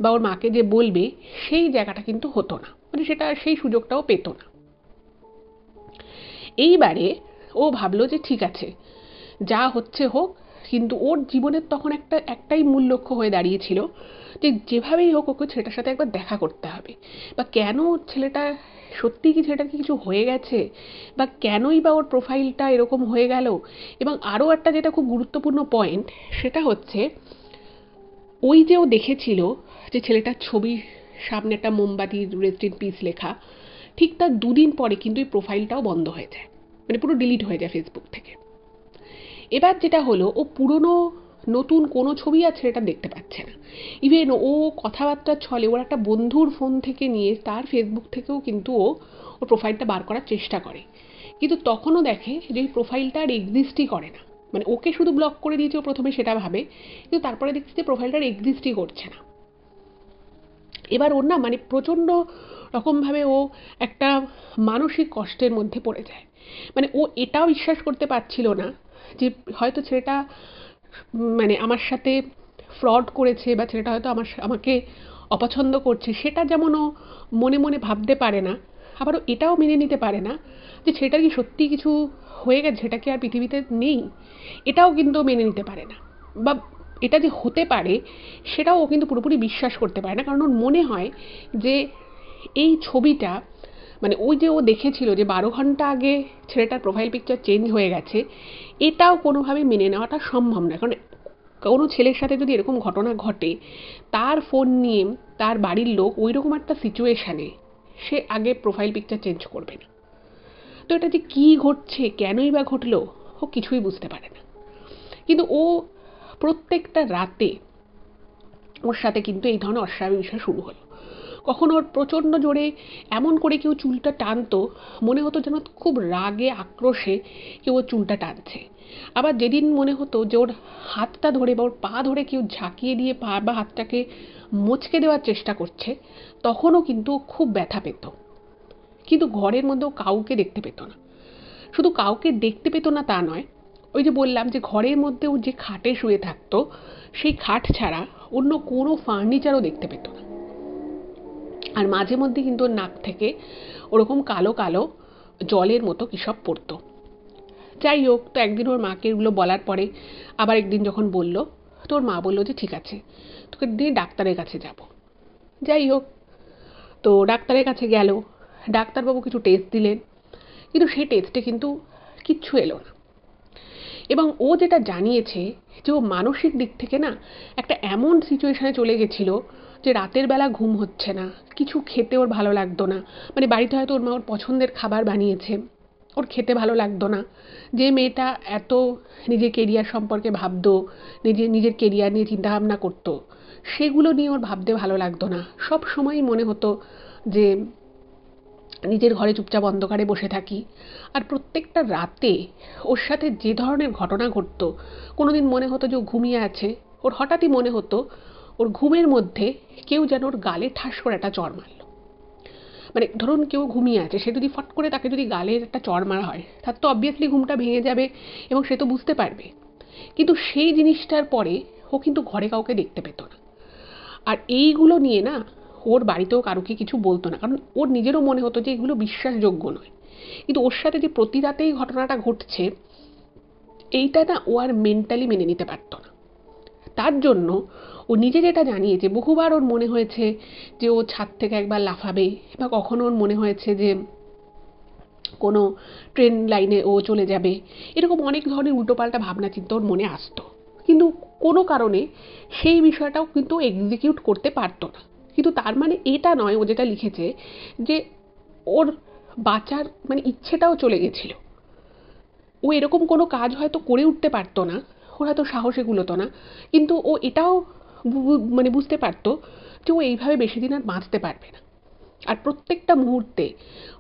বা ওর মাকে যে বলবে, সেই জায়গাটা কিন্তু হতো না, মানে সেটা সেই সুযোগটাও পেত না। এইবারে ও ভাবলো যে ঠিক আছে, যা হচ্ছে হোক, কিন্তু ওর জীবনের তখন একটাই মূল লক্ষ্য হয়ে দাঁড়িয়েছিল যে যেভাবেই হোক ওকে ছেলেটার সাথে একবার দেখা করতে হবে। বা কেন ছেলেটা, সত্যি কি ছেলেটার কি কিছু হয়ে গেছে, বা কেনই বা ওর প্রোফাইলটা এরকম হয়ে গেল। এবং আরও একটা যেটা খুব গুরুত্বপূর্ণ পয়েন্ট, সেটা হচ্ছে ওই যে ও দেখেছিল যে ছেলেটার ছবির সামনে একটা মোমবাতি রেস্ট ইন পিস লেখা, ঠিক তার দুদিন পরে কিন্তু এই প্রোফাইলটাও বন্ধ হয়ে যায়, মানে পুরো ডিলিট হয়ে যায় ফেসবুক থেকে। এবার যেটা হলো, ও পুরনো নতুন কোনো ছবি আর ছেলেটা দেখতে পাচ্ছে না। ইভেন ও কথাবার্তার ছলে ওর একটা বন্ধুর ফোন থেকে নিয়ে তার ফেসবুক থেকেও কিন্তু ওর প্রোফাইলটা বার করার চেষ্টা করে, কিন্তু তখনও দেখে যে এই প্রোফাইলটা আর এক্সিস্টই করে না। মানে ওকে শুধু ব্লক করে দিয়েছে, ও প্রথমে সেটা ভাবে, কিন্তু তারপরে দেখছে যে প্রোফাইলটা আর এক্সিস্টই করছে না। এবার ওর না মানে প্রচণ্ড রকমভাবে ও একটা মানসিক কষ্টের মধ্যে পড়ে যায়। মানে ও এটাও বিশ্বাস করতে পারছিল না যে হয়তো ছেলেটা মানে আমার সাথে ফ্রড করেছে, বা ছেলেটা হয়তো আমাকে অপছন্দ করছে, সেটা যেমন ও মনে মনে ভাবতে পারে না, আবার ও এটাও মেনে নিতে পারে না যে ছেলেটার কি সত্যি কিছু হয়ে গেছে, সেটা কি আর পৃথিবীতে নেই, এটাও কিন্তু মেনে নিতে পারে না। বা এটা যে হতে পারে সেটাও ও কিন্তু পুরোপুরি বিশ্বাস করতে পারে না, কারণ ওর মনে হয় যে এই ছবিটা, মানে ওই যে ও দেখেছিল যে 12 ঘন্টা আগে ছেলেটার প্রোফাইল পিকচার চেঞ্জ হয়ে গেছে, এটাও কোনোভাবে মেনে নেওয়াটা সম্ভব না। কারণ কোনো ছেলের সাথে যদি এরকম ঘটনা ঘটে, তার ফোন নিয়ে তার বাড়ির লোক ওই রকম একটা সিচুয়েশানে সে আগে প্রোফাইল পিকচার চেঞ্জ করবে না। তো এটা যে কী ঘটছে, কেনই বা ঘটলো, ও কিছুই বুঝতে পারে না। কিন্তু ও প্রত্যেকটা রাতে ওর সাথে কিন্তু এই ধরনের অস্বাভাবিক বিষয় শুরু হলো। কখনো ওর প্রচণ্ড জোরে এমন করে কেউ চুলটা টানতো, মনে হতো যেন খুব রাগে আক্রোশে কেউ ওর চুলটা টানছে। আবার যেদিন মনে হতো যে ওর হাতটা ধরে বা ওর পা ধরে কেউ ঝাঁকিয়ে দিয়ে পা বা হাতটাকে মচকে দেওয়ার চেষ্টা করছে, তখনও কিন্তু খুব ব্যথা পেত। কিন্তু ঘরের মধ্যেও কাউকে দেখতে পেত না। শুধু কাউকে দেখতে পেত না তা নয়, ওই যে বললাম যে ঘরের মধ্যেও যে খাটে শুয়ে থাকতো, সেই খাট ছাড়া অন্য কোনো ফার্নিচারও দেখতে পেত না। আর মাঝে মধ্যে কিন্তু ওর নাক থেকে ওরকম কালো কালো জলের মতো কী সব পড়তো। যাই হোক, তো একদিন ওর মাকে এগুলো বলার পরে আবার একদিন যখন বলল, তো ওর মা বললো যে ঠিক আছে, তোকে দিয়ে ডাক্তারের কাছে যাব। যাই হোক, তো ডাক্তারের কাছে গেল, ডাক্তারবাবু কিছু টেস্ট দিলেন, কিন্তু সেই টেস্টে কিন্তু কিচ্ছু এলো না। এবং ও যেটা জানিয়েছে যে ও মানসিক দিক থেকে না একটা এমন সিচুয়েশানে চলে গেছিলো যে রাতের বেলা ঘুম হচ্ছে না, কিছু খেতে ওর ভালো লাগতো না। মানে বাড়িতে হয়তো ওর মা ওর পছন্দের খাবার বানিয়েছে, ওর খেতে ভালো লাগতো না। যে মেয়েটা এত নিজের কেরিয়ার সম্পর্কে ভাবতো, নিজের কেরিয়ার নিয়ে চিন্তাভাবনা করতো, সেগুলো নিয়ে ওর ভাবতে ভালো লাগতো না। সব সময়ই মনে হতো যে নিজের ঘরে চুপচাপ অন্ধকারে বসে থাকি। আর প্রত্যেকটা রাতে ওর সাথে যে ধরনের ঘটনা ঘটতো, কোনো দিন মনে হতো যে ও ঘুমিয়ে আছে, ওর হঠাৎই মনে হতো ওর ঘুমের মধ্যে কেউ যেন ওর গালে ঠাস করে একটা চড় মারল। মানে ধরুন কেউ ঘুমিয়ে আছে, সে যদি ফট করে তাকে যদি গালের একটা চড় মারা হয়, তার তো অবভিয়াসলি ঘুমটা ভেঙে যাবে এবং সে তো বুঝতে পারবে। কিন্তু সেই জিনিসটার পরে ও কিন্তু ঘরে কাউকে দেখতে পেত না। আর এইগুলো নিয়ে না ওর বাড়িতেও কারোকে কিছু বলতো না, কারণ ওর নিজেরও মনে হতো যে এগুলো বিশ্বাসযোগ্য নয়। কিন্তু ওর সাথে যে প্রতি রাতেই ঘটনাটা ঘটছে, এইটা না ও আর মেন্টালি মেনে নিতে পারতো না। তার জন্য ও নিজে যেটা জানিয়েছে, বহুবার ওর মনে হয়েছে যে ও ছাদ থেকে একবার লাফাবে, বা কখনো ওর মনে হয়েছে যে কোনো ট্রেন লাইনে ও চলে যাবে। এরকম অনেক ধরনের উল্টোপাল্টা ভাবনা চিন্তা ওর মনে আসতো, কিন্তু কোনো কারণে সেই বিষয়টাও কিন্তু এক্সিকিউট করতে পারতো না। কিন্তু তার মানে এটা নয়, ও যেটা লিখেছে, যে ওর বাঁচার মানে ইচ্ছেটাও চলে গেছিল। ও এরকম কোনো কাজ হয়তো করে উঠতে পারতো না, ওর হয়তো সাহসে কুলোতো না, কিন্তু ও এটাও মানে বুঝতে পারতো যে ও এইভাবে বেশি দিন আর বাঁচতে পারবে না। আর প্রত্যেকটা মুহূর্তে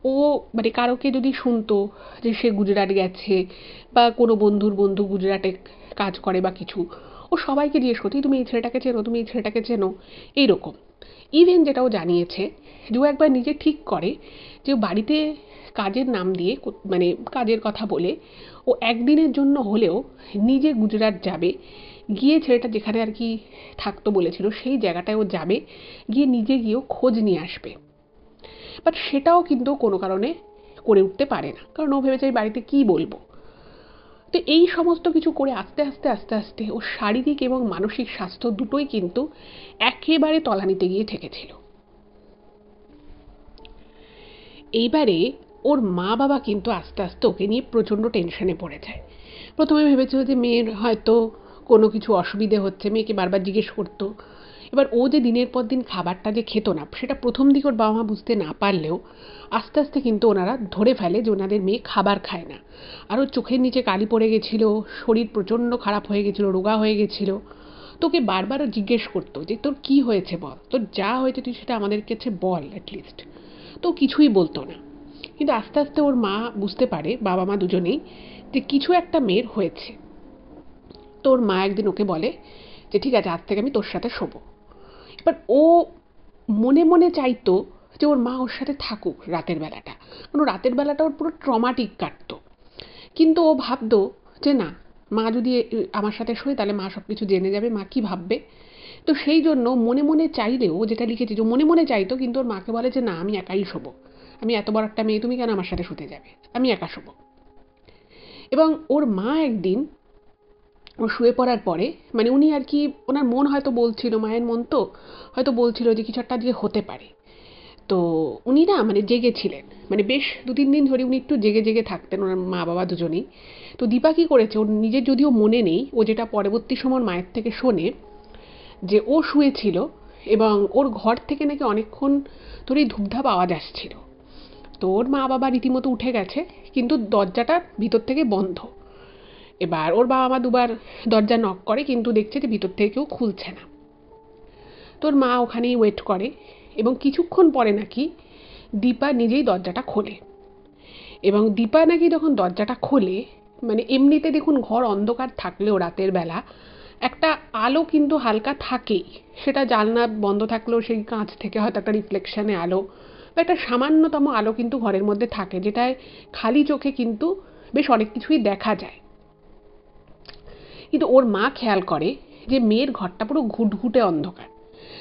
ও মানে কারোকে যদি শুনতো যে সে গুজরাট গেছে, বা কোনো বন্ধুর বন্ধু গুজরাটে কাজ করে বা কিছু, ও সবাইকে জিজ্ঞেস করতো, তুমি এই ছেলেটাকে চেনো, তুমি এই ছেলেটাকে চেনো, এইরকম। ইভেন যেটা ও জানিয়েছে, যে ও একবার নিজে ঠিক করে যে ও বাড়িতে কাজের নাম দিয়ে মানে কাজের কথা বলে ও একদিনের জন্য হলেও নিজে গুজরাট যাবে, গিয়ে ছেলেটা যেখানে আর কি থাকতো বলেছিল সেই জায়গাটায় ও যাবে, গিয়ে নিজে গিয়েও খোঁজ নিয়ে আসবে। বাট সেটাও কিন্তু কোনো কারণে করে উঠতে পারে না, কারণ ও ভেবেছে আমি বাড়িতে কী বলবো। তো এই সমস্ত কিছু করে আস্তে আস্তে আস্তে আস্তে ওর শারীরিক এবং মানসিক স্বাস্থ্য দুটোই কিন্তু একেবারে তলানিতে গিয়ে ঠেকেছিল। এইবারে ওর মা বাবা কিন্তু আস্তে আস্তে ওকে নিয়ে প্রচণ্ড টেনশনে পড়ে যায়। প্রথমে ভেবেছিল যে মেয়ের হয়তো কোনো কিছু অসুবিধে হচ্ছে, মেয়েকে বারবার জিজ্ঞেস করতো। এবার ও যে দিনের পর দিন খাবারটা যে খেত না, সেটা প্রথম দিকে ওর বাবা মা বুঝতে না পারলেও আস্তে আস্তে কিন্তু ওনারা ধরে ফেলে যে ওনাদের মেয়ে খাবার খায় না। আর ওর চোখের নিচে কালি পড়ে গেছিলো, শরীর প্রচণ্ড খারাপ হয়ে গেছিলো, রোগা হয়ে গেছিলো। তোকে বারবারও জিজ্ঞেস করতো যে তোর কী হয়েছে বল, তোর যা হয়েছে তুই সেটা আমাদের কাছে বল অ্যাটলিস্ট। তো কিছুই বলতো না। কিন্তু আস্তে আস্তে ওর মা বুঝতে পারে, বাবা মা দুজনেই, যে কিছু একটা মেয়ের হয়েছে। তো ওর মা একদিন ওকে বলে যে ঠিক আছে, আজ থেকে আমি তোর সাথে শোবো। এবার ও মনে মনে চাইতো যে ওর মা ওর সাথে থাকুক রাতের বেলাটা, কারণ রাতের বেলাটা ওর পুরো ট্রমাটিক কাটতো। কিন্তু ও ভাবতো যে না, মা যদি আমার সাথে শোয় তাহলে মা সব কিছু জেনে যাবে, মা কী ভাববে। তো সেই জন্য মনে মনে চাইলেও, যেটা লিখেছে যে মনে মনে চাইতো, কিন্তু ওর মাকে বলে যে না, আমি একাই শোবো, আমি এত বড় একটা মেয়ে, তুমি কেন আমার সাথে শুতে যাবে, আমি একা শোবো। এবং ওর মা একদিন ও শুয়ে পড়ার পরে, মানে উনি আর কি, ওনার মন হয়তো বলছিল, মায়ের মন তো হয়তো বলছিল যে কিছু একটা আজকে হতে পারে। তো উনি না মানে জেগেছিলেন, মানে বেশ 2-3 দিন ধরে উনি একটু জেগে জেগে থাকতেন, ওনার মা বাবা দুজনেই। তো দীপা কী করেছে, ওর নিজের যদিও মনে নেই, ও যেটা পরবর্তী সময় মায়ের থেকে শোনে, যে ও শুয়েছিল এবং ওর ঘর থেকে নাকি অনেকক্ষণ ধরেই ধূপধাপ আওয়াজ আসছিল। তো ওর মা বাবা রীতিমতো উঠে গেছে, কিন্তু দরজাটা ভিতর থেকে বন্ধ। এবার ওর বাবা মা দুবার দরজা নক করে, কিন্তু দেখছে যে ভিতর থেকে কেউ খুলছে না। তোর মা ওখানেই ওয়েট করে, এবং কিছুক্ষণ পরে নাকি দীপা নিজেই দরজাটা খোলে। এবং দীপা নাকি যখন দরজাটা খোলে, মানে এমনিতে দেখুন ঘর অন্ধকার থাকলেও রাতের বেলা একটা আলো কিন্তু হালকা থাকেই, সেটা জানলা বন্ধ থাকলেও সেই কাঁচ থেকে হয়তো একটা রিফ্লেকশানে আলো বা একটা সামান্যতম আলো কিন্তু ঘরের মধ্যে থাকে, যেটায় খালি চোখে কিন্তু বেশ অনেক কিছুই দেখা যায়। কিন্তু ওর মা খেয়াল করে যে মেয়ের ঘরটা পুরো ঘুটঘুটে অন্ধকার,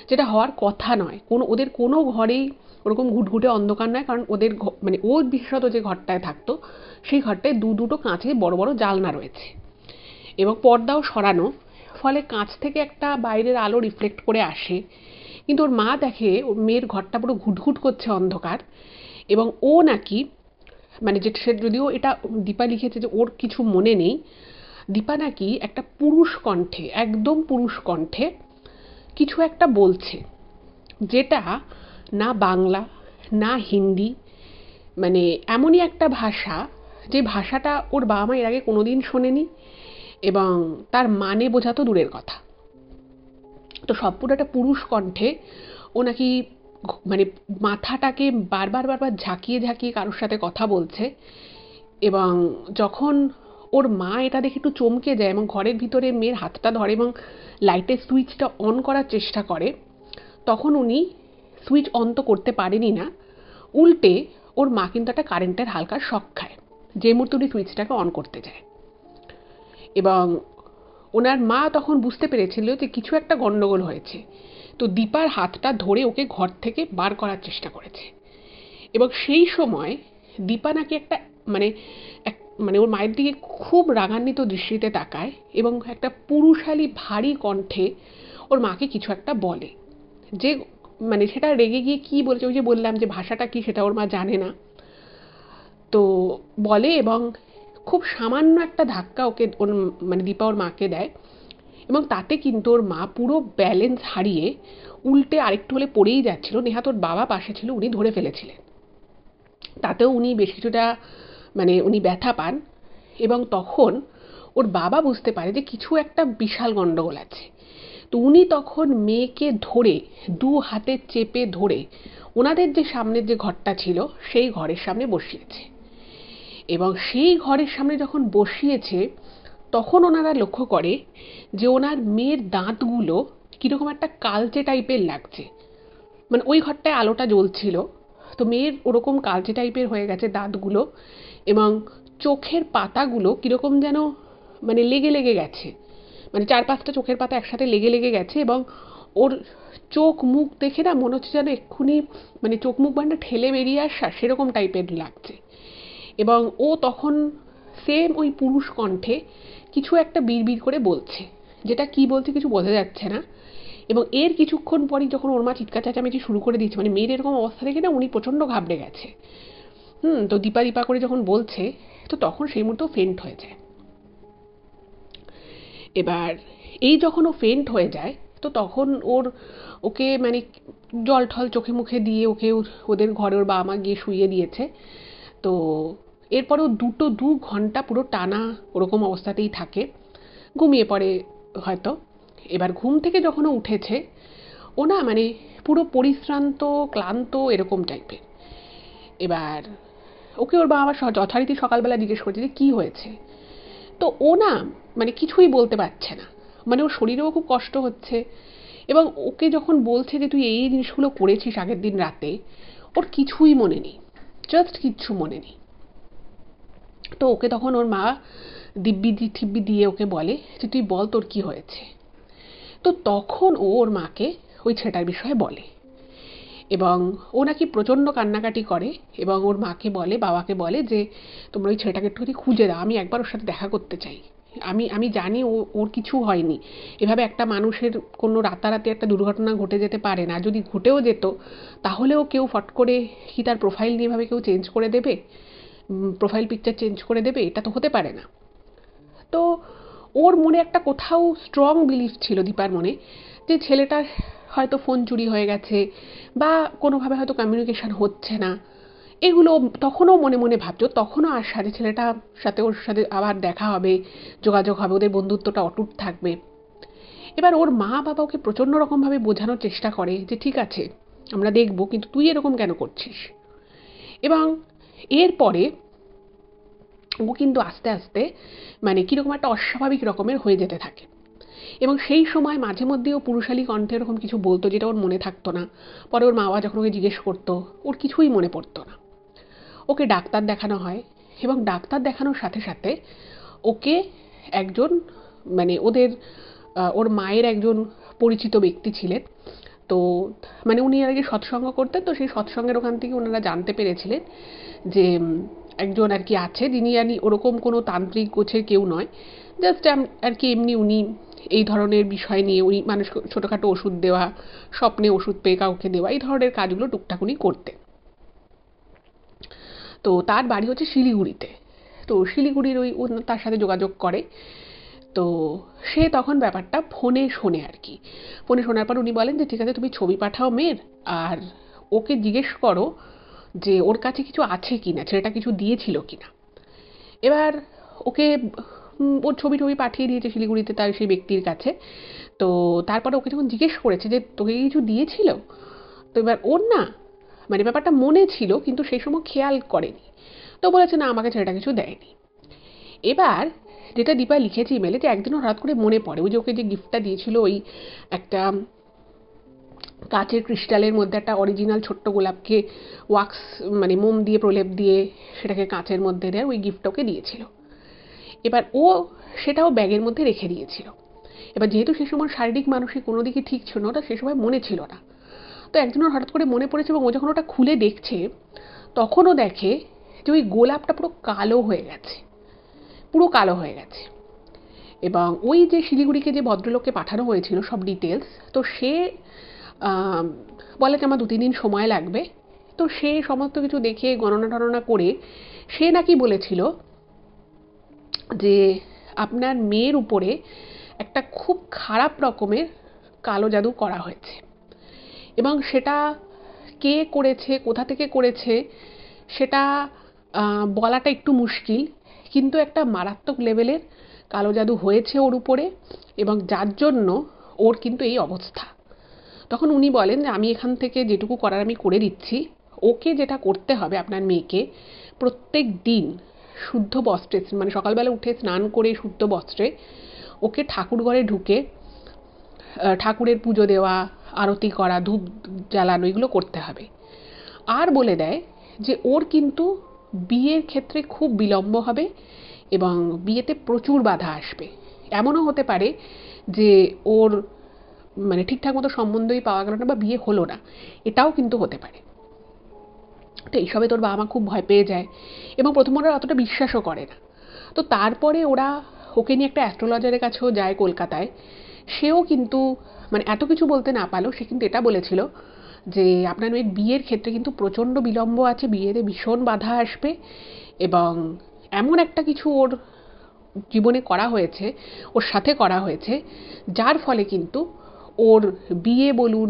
যেটা হওয়ার কথা নয়। ওদের কোনো ঘরেই ওরকম ঘুটঘুটে অন্ধকার নয়, কারণ ওদের মানে ও বিশেষত যে ঘরটায় থাকতো সেই ঘরটায় দুটো কাঁচে বড় বড় জানলা রয়েছে এবং পর্দাও সরানো, ফলে কাঁচ থেকে একটা বাইরের আলো রিফ্লেক্ট করে আসে। কিন্তু ওর মা দেখে ওর মেয়ের ঘরটা পুরো ঘুটঘুট করছে অন্ধকার, এবং ও নাকি মানে যে সে, যদিও এটা দীপা লিখেছে যে ওর কিছু মনে নেই, দীপা নাকি একটা পুরুষ কণ্ঠে, একদম পুরুষ কণ্ঠে কিছু একটা বলছে, যেটা না বাংলা না হিন্দি, মানে এমনই একটা ভাষা, যে ভাষাটা ওর বাবা মা এর আগে কোনোদিন শোনেনি, এবং তার মানে বোঝা তো দূরের কথা। তো সব পুরো একটা পুরুষ কণ্ঠে ও নাকি মানে মাথাটাকে বারবার বারবার ঝাঁকিয়ে ঝাঁকিয়ে কারোর সাথে কথা বলছে। এবং যখন ওর মা এটা দেখে একটু চমকে যায় এবং ঘরের ভিতরে মেয়ের হাতটা ধরে এবং লাইটের সুইচটা অন করার চেষ্টা করে, তখন উনি সুইচ অন তো করতে পারেনি না, উল্টে ওর মা কিন্তু একটা কারেন্টের হালকা শক খায়, যে মুহূর্তে উনি সুইচটাকে অন করতে যায়। এবং ওনার মা তখন বুঝতে পেরেছিল যে কিছু একটা গন্ডগোল হয়েছে। তো দীপার হাতটা ধরে ওকে ঘর থেকে বার করার চেষ্টা করেছে। এবং সেই সময় দীপা নাকি একটা মানে মানে ওর মায়ের দিকে খুব রাগান্বিত দৃষ্টিতে তাকায় এবং একটা পুরুষালী ভারী কণ্ঠে ওর মাকে কিছু একটা বলে, যে মানে সেটা রেগে গিয়ে কি বলছে, ওই যে বললাম যে ভাষাটা কি সেটা ওর মা জানে না। তো বলে এবং খুব সামান্য একটা ধাক্কা ওকে ওর মানে দীপা ওর মাকে দেয়, এবং তাতে কিন্তু ওর মা পুরো ব্যালেন্স হারিয়ে উল্টে আরেকটু হলে পড়েই যাচ্ছিল। নেহাত ওর বাবা পাশে ছিল, উনি ধরে ফেলেছিলেন। তাতেও উনি বেশ কিছুটা মানে উনি ব্যথা পান। এবং তখন ওর বাবা বুঝতে পারে যে কিছু একটা বিশাল গন্ডগোল আছে। তো উনি তখন মেয়েকে ধরে দু হাতে চেপে ধরে ওনাদের যে সামনের যে ঘরটা ছিল সেই ঘরের সামনে বসিয়েছে। এবং সেই ঘরের সামনে যখন বসিয়েছে তখন ওনারা লক্ষ্য করে যে ওনার মেয়ের দাঁতগুলো কীরকম একটা কালচে টাইপের লাগছে। মানে ওই ঘরটায় আলোটা জ্বলছিল, তো মেয়ের ওরকম কালচে টাইপের হয়ে গেছে দাঁতগুলো, এবং চোখের পাতাগুলো কীরকম যেন মানে লেগে লেগে গেছে, মানে 4-5টা চোখের পাতা একসাথে লেগে লেগে গেছে। এবং ওর চোখ মুখ দেখে না মনে হচ্ছে যেন এক্ষুনি মানে চোখ মুখ বান্ডা ঠেলে বেরিয়ে আসা সেরকম টাইপের লাগছে। এবং ও তখন সেম ওই পুরুষ কণ্ঠে কিছু একটা বিড়বিড় করে বলছে, যেটা কি বলছে কিছু বোঝা যাচ্ছে না। এবং এর কিছুক্ষণ পরই যখন ওর মা চিৎকার চেঁচামেচি শুরু করে দিয়েছে, মানে মেয়ের এরকম অবস্থা দেখে না উনি প্রচণ্ড ঘাবড়ে গেছে। তো দীপা দীপা করে যখন বলছে, তো তখন সেই মুহূর্তেও ফেন্ট হয়ে যায়। এবার এই যখন ও ফেন্ট হয়ে যায়, তো তখন ওকে মানে জল ঠল চোখে মুখে দিয়ে ওকে ওদের ঘরে ওর বাবা মা গিয়ে শুইয়ে দিয়েছে। তো এরপরেও 2 ঘন্টা পুরো টানা ওরকম অবস্থাতেই থাকে, ঘুমিয়ে পড়ে হয়তো। এবার ঘুম থেকে যখন ও উঠেছে, ও না মানে পুরো পরিশ্রান্ত ক্লান্ত এরকম টাইপের। এবার ওকে ওর বাবা যথারীতি সকালবেলা জিজ্ঞেস করছে যে কী হয়েছে। তো ও না মানে কিছুই বলতে পারছে না, মানে ওর শরীরেও খুব কষ্ট হচ্ছে। এবং ওকে যখন বলছে যে তুই এই জিনিসগুলো করেছিস আগের দিন রাতে, ওর কিছুই মনে নেই, জাস্ট কিচ্ছু মনে নেই। তো ওকে তখন ওর মা দিব্যি ঠিব্যি দিয়ে ওকে বলে যে তুই বল তোর কি হয়েছে। তো তখন ও ওর মাকে ওই ছেলেটার বিষয়ে বলে, এবং ও নাকি প্রচণ্ড কান্নাকাটি করে এবং ওর মাকে বলে, বাবাকে বলে যে তোমরা ওই ছেলেটাকে একটুখানি খুঁজে দাও, আমি একবার ওর সাথে দেখা করতে চাই। আমি জানি ওর কিছু হয়নি, এভাবে একটা মানুষের কোনো রাতারাতি একটা দুর্ঘটনা ঘটে যেতে পারে না, যদি ঘটেও যেত তাহলেও কেউ ফট করে কি তার প্রোফাইল নিয়ে এভাবে কেউ চেঞ্জ করে দেবে, প্রোফাইল পিকচার চেঞ্জ করে দেবে, এটা তো হতে পারে না। তো ওর মনে একটা কোথাও স্ট্রং বিলিফ ছিল দীপার মনে যে ছেলেটার হয়তো ফোন চুরি হয়ে গেছে বা কোনোভাবে হয়তো কমিউনিকেশন হচ্ছে না, এগুলো তখনও মনে মনে ভাবছো। তখনও আশা যে ছেলেটার সাথে ওর সাথে আবার দেখা হবে, যোগাযোগ হবে, ওদের বন্ধুত্বটা অটুট থাকবে। এবার ওর মা বাবা ওকে প্রচণ্ড রকমভাবে বোঝানোর চেষ্টা করে যে ঠিক আছে আমরা দেখবো, কিন্তু তুই এরকম কেন করছিস। এবং এরপরে ও কিন্তু আস্তে আস্তে মানে কীরকম একটা অস্বাভাবিক রকমের হয়ে যেতে থাকে। এবং সেই সময় মাঝে মধ্যেও পুরুষালী কণ্ঠে এরকম কিছু বলতো যেটা ওর মনে থাকতো না। পরে ওর মা বাবা যখন ওকে জিজ্ঞেস করতো, ওর কিছুই মনে পড়তো না। ওকে ডাক্তার দেখানো হয়, এবং ডাক্তার দেখানোর সাথে সাথে ওকে একজন মানে ওর মায়ের একজন পরিচিত ব্যক্তি ছিলেন, তো মানে উনি আর কি সৎসঙ্গ করতেন, তো সেই সৎসঙ্গের ওখান থেকে ওনারা জানতে পেরেছিলেন যে একজন আর কি আছে যিনি আর ওরকম কোনো তান্ত্রিক গোছের কেউ নয়, জাস্ট আর কি এমনি উনি এই ধরনের বিষয় নিয়ে উনি মানুষকে ছোটোখাটো ওষুধ দেওয়া, স্বপ্নে ওষুধ পেয়ে কাউকে দেওয়া, এই ধরনের কাজগুলো টুকটাক উনি করতেন। তো তার বাড়ি হচ্ছে শিলিগুড়িতে। তো শিলিগুড়ির ও তার সাথে যোগাযোগ করে। তো সে তখন ব্যাপারটা ফোনে শোনে আর কি। ফোনে শোনার পর উনি বলেন যে ঠিক আছে তুমি ছবি পাঠাও মেয়ের, আর ওকে জিজ্ঞেস করো যে ওর কাছে কিছু আছে কিনা, ছেলেটা কিছু দিয়েছিল কিনা। এবার ওকে ওর ছবি টবি পাঠিয়ে দিয়েছে শিলিগুড়িতে তার সেই ব্যক্তির কাছে। তো তারপরে ওকে যখন জিজ্ঞেস করেছে যে তোকে কিছু দিয়েছিল, তো এবার ওর না মানে ব্যাপারটা মনে ছিল কিন্তু সেই সময় খেয়াল করেনি। তো বলেছে না আমাকে ছেলেটা কিছু দেয়নি। এবার যেটা দীপা লিখেছে ইমেলে যে একদিন হঠাৎ করে মনে পড়ে ওই যে ওকে যে গিফটটা দিয়েছিল ওই একটা কাচের ক্রিস্টালের মধ্যে একটা অরিজিনাল ছোট্ট গোলাপকে ওয়াক্স মানে মোম দিয়ে প্রলেপ দিয়ে সেটাকে কাচের মধ্যে দেয়, ওই গিফটটা ওকে দিয়েছিল। এবার ও সেটাও ব্যাগের মধ্যে রেখে দিয়েছিল। এবার যেহেতু সে সময় শারীরিক মানসিক কোনো দিকে ঠিক ছিল না, ওটা সে সময় মনে ছিল না। তো একজনের হঠাৎ করে মনে পড়েছে এবং ও যখন ওটা খুলে দেখছে তখনও দেখে যে ওই গোলাপটা পুরো কালো হয়ে গেছে, পুরো কালো হয়ে গেছে। এবং ওই যে শিলিগুড়িকে যে ভদ্রলোককে পাঠানো হয়েছিল সব ডিটেলস, তো সে বলে যে আমার 2-3 দিন সময় লাগবে। তো সে সমস্ত কিছু দেখে গণনা টণনা করে সে নাকি বলেছিল যে আপনার মেয়ের উপরে একটা খুব খারাপ রকমের কালো জাদু করা হয়েছে, এবং সেটা কে করেছে, কোথা থেকে করেছে সেটা বলাটা একটু মুশকিল, কিন্তু একটা মারাত্মক লেভেলের কালো জাদু হয়েছে ওর উপরে, এবং যার জন্য ওর কিন্তু এই অবস্থা। তখন উনি বলেন যে আমি এখান থেকে যেটুকু করার আমি করে দিচ্ছি, ওকে যেটা করতে হবে আপনার মেয়েকে প্রত্যেক দিন শুদ্ধ বস্ত্রে, মানে সকালবেলা উঠে স্নান করে শুদ্ধ বস্ত্রে ওকে ঠাকুর ঘরে ঢুকে ঠাকুরের পুজো দেওয়া, আরতি করা, ধূপ জ্বালানো, এগুলো করতে হবে। আর বলে দেয় যে ওর কিন্তু বিয়ের ক্ষেত্রে খুব বিলম্ব হবে এবং বিয়েতে প্রচুর বাধা আসবে। এমনও হতে পারে যে ওর মানে ঠিকঠাক মতো সম্বন্ধই পাওয়া গেল না বা বিয়ে হলো না, এটাও কিন্তু হতে পারে। তো এইসবে তোর বাবা মা খুব ভয় পেয়ে যায় এবং প্রথম ওরা অতটা বিশ্বাসও করে না। তো তারপরে ওরা ওকে নিয়ে একটা অ্যাস্ট্রোলজারের কাছেও যায় কলকাতায়। সেও কিন্তু মানে এত কিছু বলতে না পারলেও সে কিন্তু এটা বলেছিল যে আপনার মেয়ের বিয়ের ক্ষেত্রে কিন্তু প্রচণ্ড বিলম্ব আছে, বিয়েতে ভীষণ বাধা আসবে, এবং এমন একটা কিছু ওর জীবনে করা হয়েছে, ওর সাথে করা হয়েছে, যার ফলে কিন্তু ওর বিয়ে বলুন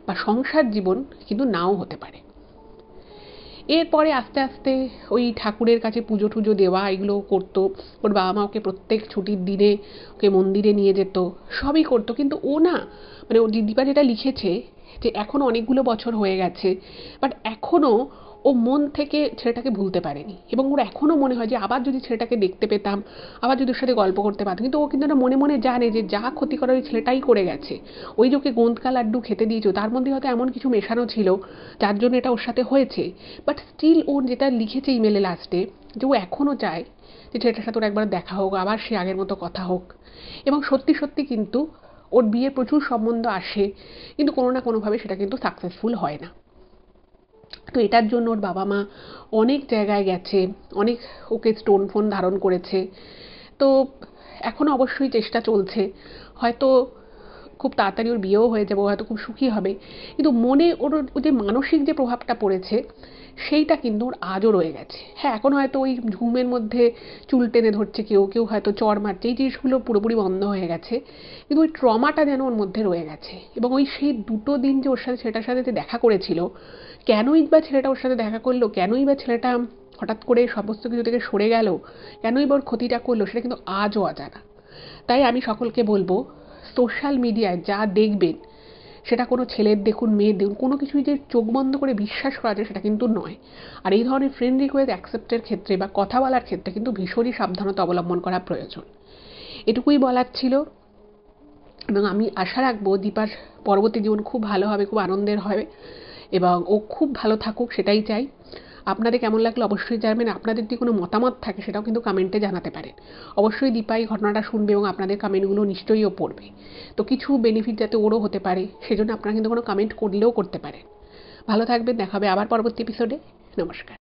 বা সংসার জীবন কিন্তু নাও হতে পারে। এরপরে আস্তে আস্তে ওই ঠাকুরের কাছে পুজো টুজো দেওয়া এগুলো করতো। ওর বাবা মা ওকে প্রত্যেক ছুটির দিনে ওকে মন্দিরে নিয়ে যেত, সবই করতো। কিন্তু ও না, মানে ও দীপা যেটা লিখেছে যে এখনও অনেকগুলো বছর হয়ে গেছে, বাট এখনও ও মন থেকে ছেলেটাকে ভুলতে পারেনি, এবং ওর এখনও মনে হয় যে আবার যদি ছেলেটাকে দেখতে পেতাম, আবার যদি ওর সাথে গল্প করতে পারতাম। কিন্তু ও কিন্তু না মনে মনে জানে যে যা ক্ষতি করার ওই ছেলেটাই করে গেছে। ওই যে ওকে গোঁদকা লাড্ডু খেতে দিয়েছো তার মধ্যে হয়তো এমন কিছু মেশানো ছিল যার জন্য এটা ওর সাথে হয়েছে। বাট স্টিল ও যেটা লিখেছে ইমেলে লাস্টে, যে ও এখনও চায় যে ছেলেটার সাথে ওর একবার দেখা হোক, আবার সে আগের মতো কথা হোক। এবং সত্যি সত্যি কিন্তু ওর বিয়ের প্রচুর সম্বন্ধ আসে, কিন্তু কোনো না কোনোভাবে সেটা কিন্তু সাকসেসফুল হয় না। তো এটার জন্য ওর বাবা মা অনেক জায়গায় গেছে, অনেক ওকে স্টোন ফোন ধারণ করেছে। তো এখন অবশ্যই চেষ্টা চলছে, হয়তো খুব তাড়াতাড়ি ওর বিয়েও হয়ে যাবে, হয়তো খুব সুখী হবে। কিন্তু মনে ওর যে মানসিক যে প্রভাবটা পড়েছে সেইটা কিন্তু ওর আজও রয়ে গেছে। হ্যাঁ, এখন হয়তো ওই ঘুমের মধ্যে চুল টেনে ধরছে কেউ, কেউ হয়তো চড় মারছে, এই জিনিসগুলো পুরোপুরি বন্ধ হয়ে গেছে, কিন্তু ওই ট্রমাটা যেন ওর মধ্যে রয়ে গেছে। এবং ওই সেই 2টো দিন যে ওর সাথে ছেলেটার সাথে যে দেখা করেছিল, কেনই বা ছেলেটা ওর সাথে দেখা করলো, কেনই বা ছেলেটা হঠাৎ করে সমস্ত কিছু থেকে সরে গেল, কেনই বা ওর ক্ষতিটা করলো, সেটা কিন্তু আজও অজানা। তাই আমি সকলকে বলবো, সোশ্যাল মিডিয়ায় যা দেখবেন সেটা কোনো ছেলের দেখুন, মেয়ের দেখুন, কোনো কিছুই যে চোখ বন্ধ করে বিশ্বাস করা যায় সেটা কিন্তু নয়। আর এই ধরনের ফ্রেন্ড রিকোয়েস্ট অ্যাকসেপ্টের ক্ষেত্রে বা কথা বলার ক্ষেত্রে কিন্তু ভীষণই সাবধানতা অবলম্বন করা প্রয়োজন। এটুকুই বলার ছিল, এবং আমি আশা রাখবো দীপার পরবর্তী জীবন খুব ভালো হবে, খুব আনন্দের হবে, এবং ও খুব ভালো থাকুক, সেটাই চাই। আপনাদের কেমন লাগলো অবশ্যই জানাবেন। আপনাদের যদি কোনো মতামত থাকে সেটাও কিন্তু কমেন্টে জানাতে পারেন। অবশ্যই দীপা এই ঘটনাটা শুনবে এবং আপনাদের কমেন্টগুলো নিশ্চয়ই ও পড়বে। তো কিছু বেনিফিট যাতে ওরও হতে পারে সেজন্য আপনারা কিন্তু কোনো কমেন্ট করলেও করতে পারেন। ভালো থাকবেন, দেখা হবে আবার পরবর্তী এপিসোডে। নমস্কার।